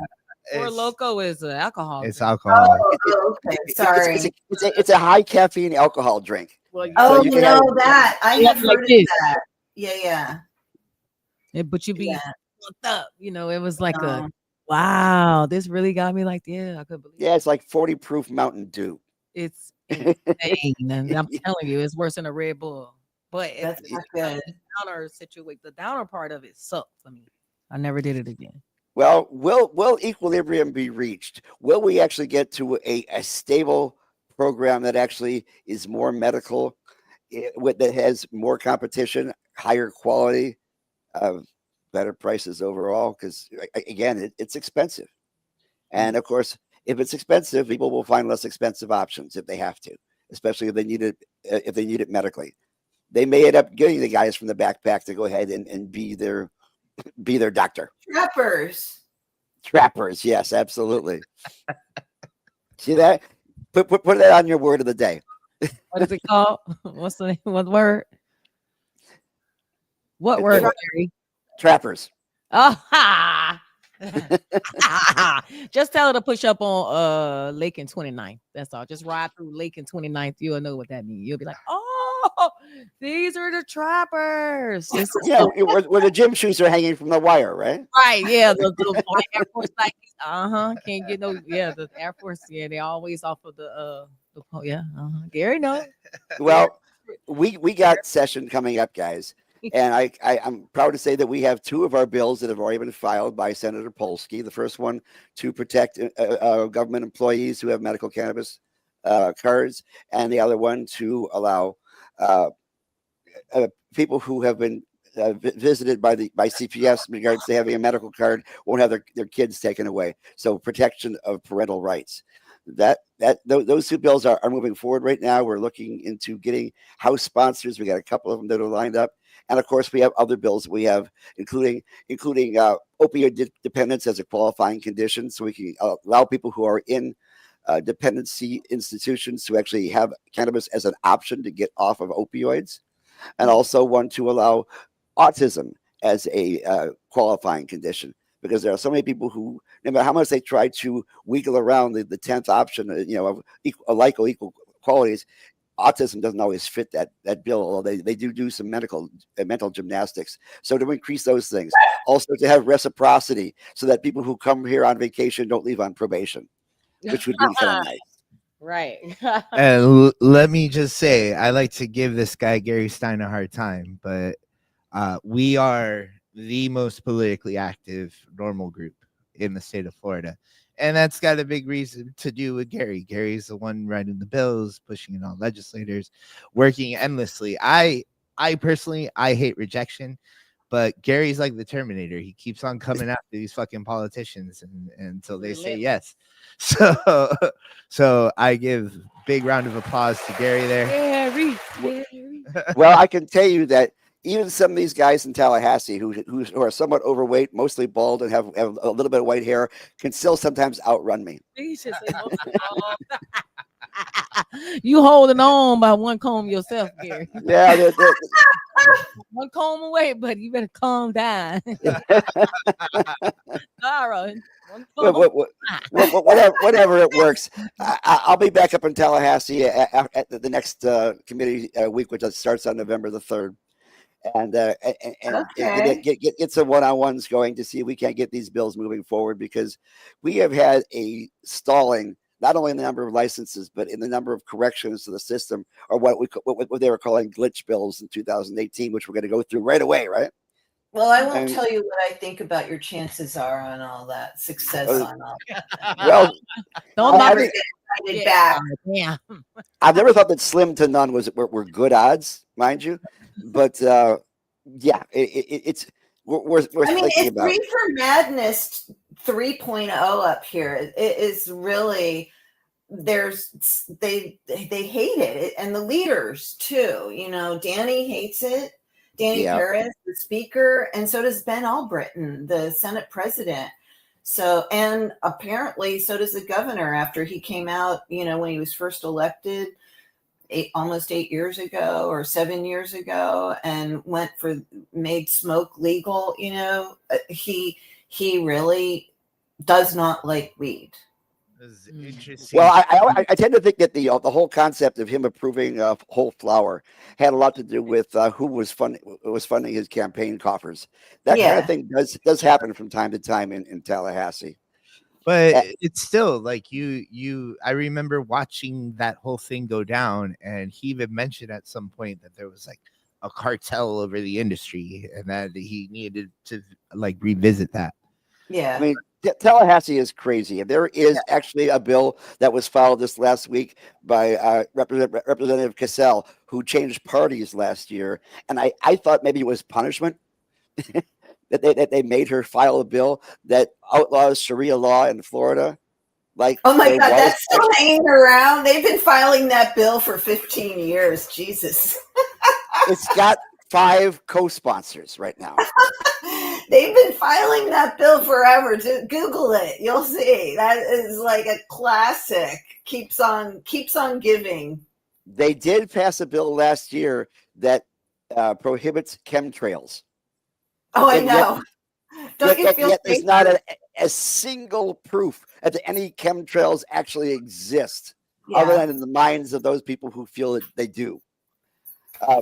Four it's, Loco is an alcohol. it's drink. alcohol. Okay. Sorry. It's a high caffeine alcohol drink. Well, you, Oh you can no, have- that I Yeah, have like heard of this. that. Yeah. but you be Yeah. fucked up. You know, it was like a No. wow. This really got me like, yeah, I couldn't believe it. Yeah, it's like 40 proof Mountain Dew. It's insane. And I'm telling you, it's worse than a Red Bull. But That's not good. the downer situation, the downer part of it sucked for me. I never did it again. Well, will equilibrium be reached? Will we actually get to a stable program that actually is more medical, that has more competition, higher quality, better prices overall? Because again, it's expensive, and of course, if it's expensive, people will find less expensive options if they have to, especially if they need it. If they need it medically, they may end up getting the guys from the backpack to go ahead and be their doctor. Trappers. Trappers, yes, absolutely. See that? Put that on your word of the day. What is it called? What's the name? What word? What word, Larry? Trappers. Oh, ha! Just tell her to push up on Lake and 29th. That's all. Just ride through Lake and 29th. You'll know what that means. You'll be like, oh, these are the trappers. This is Yeah, where the gym shoes are hanging from the wire, right? right. Yeah, the Air Force like can't get no the Air Force. Yeah, they always off of the yeah. Gary knows. Well, we got session coming up, guys. And I'm proud to say that we have two of our bills that have already been filed by Senator Polsky. The first one to protect government employees who have medical cannabis cards, and the other one to allow people who have been visited by CPS in regards to having a medical card won't have their kids taken away. So protection of parental rights. Those two bills are moving forward right now. We're looking into getting House sponsors. We got a couple of them that are lined up. And of course, we have other bills we have, including opioid dependence as a qualifying condition, so we can allow people who are in dependency institutions to actually have cannabis as an option to get off of opioids, and also one to allow autism as a qualifying condition, because there are so many people who, no matter how much they try to wiggle around the 10th option, of equal qualities, autism doesn't always fit that bill, although they do some mental gymnastics. So to increase those things, also to have reciprocity, so that people who come here on vacation don't leave on probation, which would be kind of nice. Right. And let me just say, I like to give this guy Gary Stein a hard time, but we are the most politically active normal group in the state of Florida. And that's got a big reason to do with Gary. Gary's the one writing the bills, pushing it on legislators, working endlessly. I personally, I hate rejection, but Gary's like the Terminator. He keeps on coming after these fucking politicians until they say yes. So I give big round of applause to Gary there. Gary. Well, I can tell you that even some of these guys in Tallahassee who are somewhat overweight, mostly bald, and have a little bit of white hair, can still sometimes outrun me. You holding on by one comb yourself, Gary. Yeah, One comb away, but you better calm down. Dara, whatever it works. I'll be back up in Tallahassee at the next committee week, which starts on November the 3rd. And get some one-on-ones going to see if we can't get these bills moving forward, because we have had a stalling not only in the number of licenses but in the number of corrections to the system, or what they were calling glitch bills in 2018, which we're going to go through right away, right? Well, I won't tell you what I think about your chances are on all that success on all that. Well, don't back. Yeah. I've never thought that slim to none were good odds, mind you, but yeah, it's we're I mean, thinking it's about it. Reefer Madness 3.0 up here. It is really, they hate it, and the leaders too. Danny hates it. Danny Harris, the speaker, and so does Ben Albritton, the Senate president. So, and apparently so does the governor after he came out, when he was first elected. almost 8 years ago or 7 years ago, and made smoke legal. He really does not like weed. This is interesting. Well, I tend to think that the whole concept of him approving whole flower had a lot to do with who was funding his campaign coffers. That kind of thing does happen from time to time in Tallahassee. But it's still like I remember watching that whole thing go down, and he even mentioned at some point that there was like a cartel over the industry and that he needed to like revisit that. Yeah. I mean, Tallahassee is crazy. There is actually a bill that was filed this last week by Representative Cassell, who changed parties last year. And I thought maybe it was punishment that they made her file a bill that outlaws Sharia law in Florida. Like, oh my God, that's still hanging around. They've been filing that bill for 15 years. Jesus. It's got 5 co-sponsors right now. They've been filing that bill forever. Google it. You'll see. That is like a classic. Keeps on giving. They did pass a bill last year that prohibits chemtrails. Oh, I know. Don't you feel yet there's not a single proof that any chemtrails actually exist, other than in the minds of those people who feel that they do.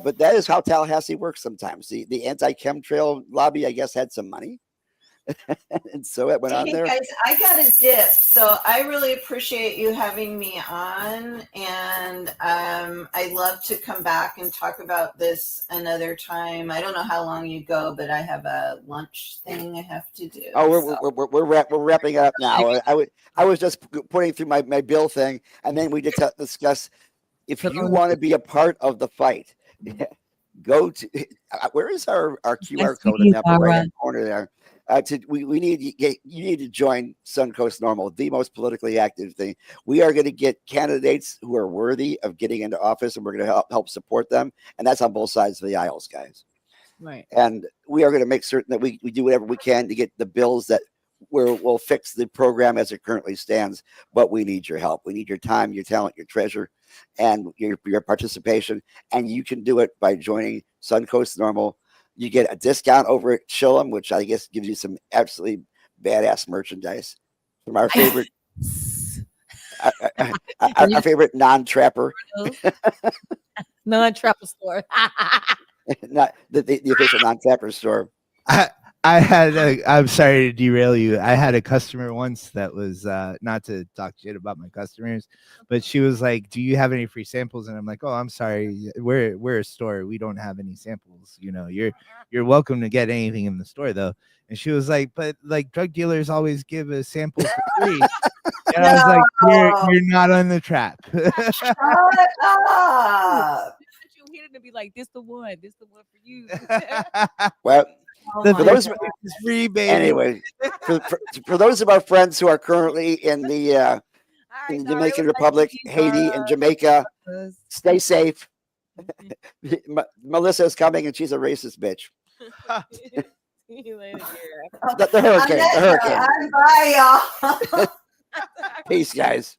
But that is how Tallahassee works sometimes. The anti-chemtrail lobby, I guess, had some money. And so it went on there. Guys, I got a dip. So I really appreciate you having me on. And I'd love to come back and talk about this another time. I don't know how long you go, but I have a lunch thing I have to do. Oh, we're wrapping it up now. I was just putting through my bill thing, and then we just discuss if you want to be a part of the fight. Go to where is our QR code in the upper right hand corner there? You need to join Suncoast Normal, the most politically active thing. We are going to get candidates who are worthy of getting into office, and we're going to help support them. And that's on both sides of the aisles, guys. Right. And we are going to make certain that we do whatever we can to get the bills that we'll fix the program as it currently stands. But we need your help. We need your time, your talent, your treasure, and your participation. And you can do it by joining Suncoast Normal. You get a discount over at Chillum, which I guess gives you some absolutely badass merchandise from our favorite, our favorite non-trapper, non-trapper store, not the official non-trapper store. I'm sorry to derail you. I had a customer once that was not to talk shit about my customers, but she was like, "Do you have any free samples?" And I'm like, "Oh, I'm sorry. We're a store. We don't have any samples. You're welcome to get anything in the store though." And she was like, "But like drug dealers always give a sample for free." And I was like, "You're not on the trap." Shut up. You needed to be like, this the one for you. Well, for those free, baby. Anyway, for those of our friends who are currently in the in the Dominican Republic, Haiti, and Jamaica, stay safe. Melissa is coming, and she's a racist bitch. See you later, the hurricane. Bye, y'all. Peace, guys.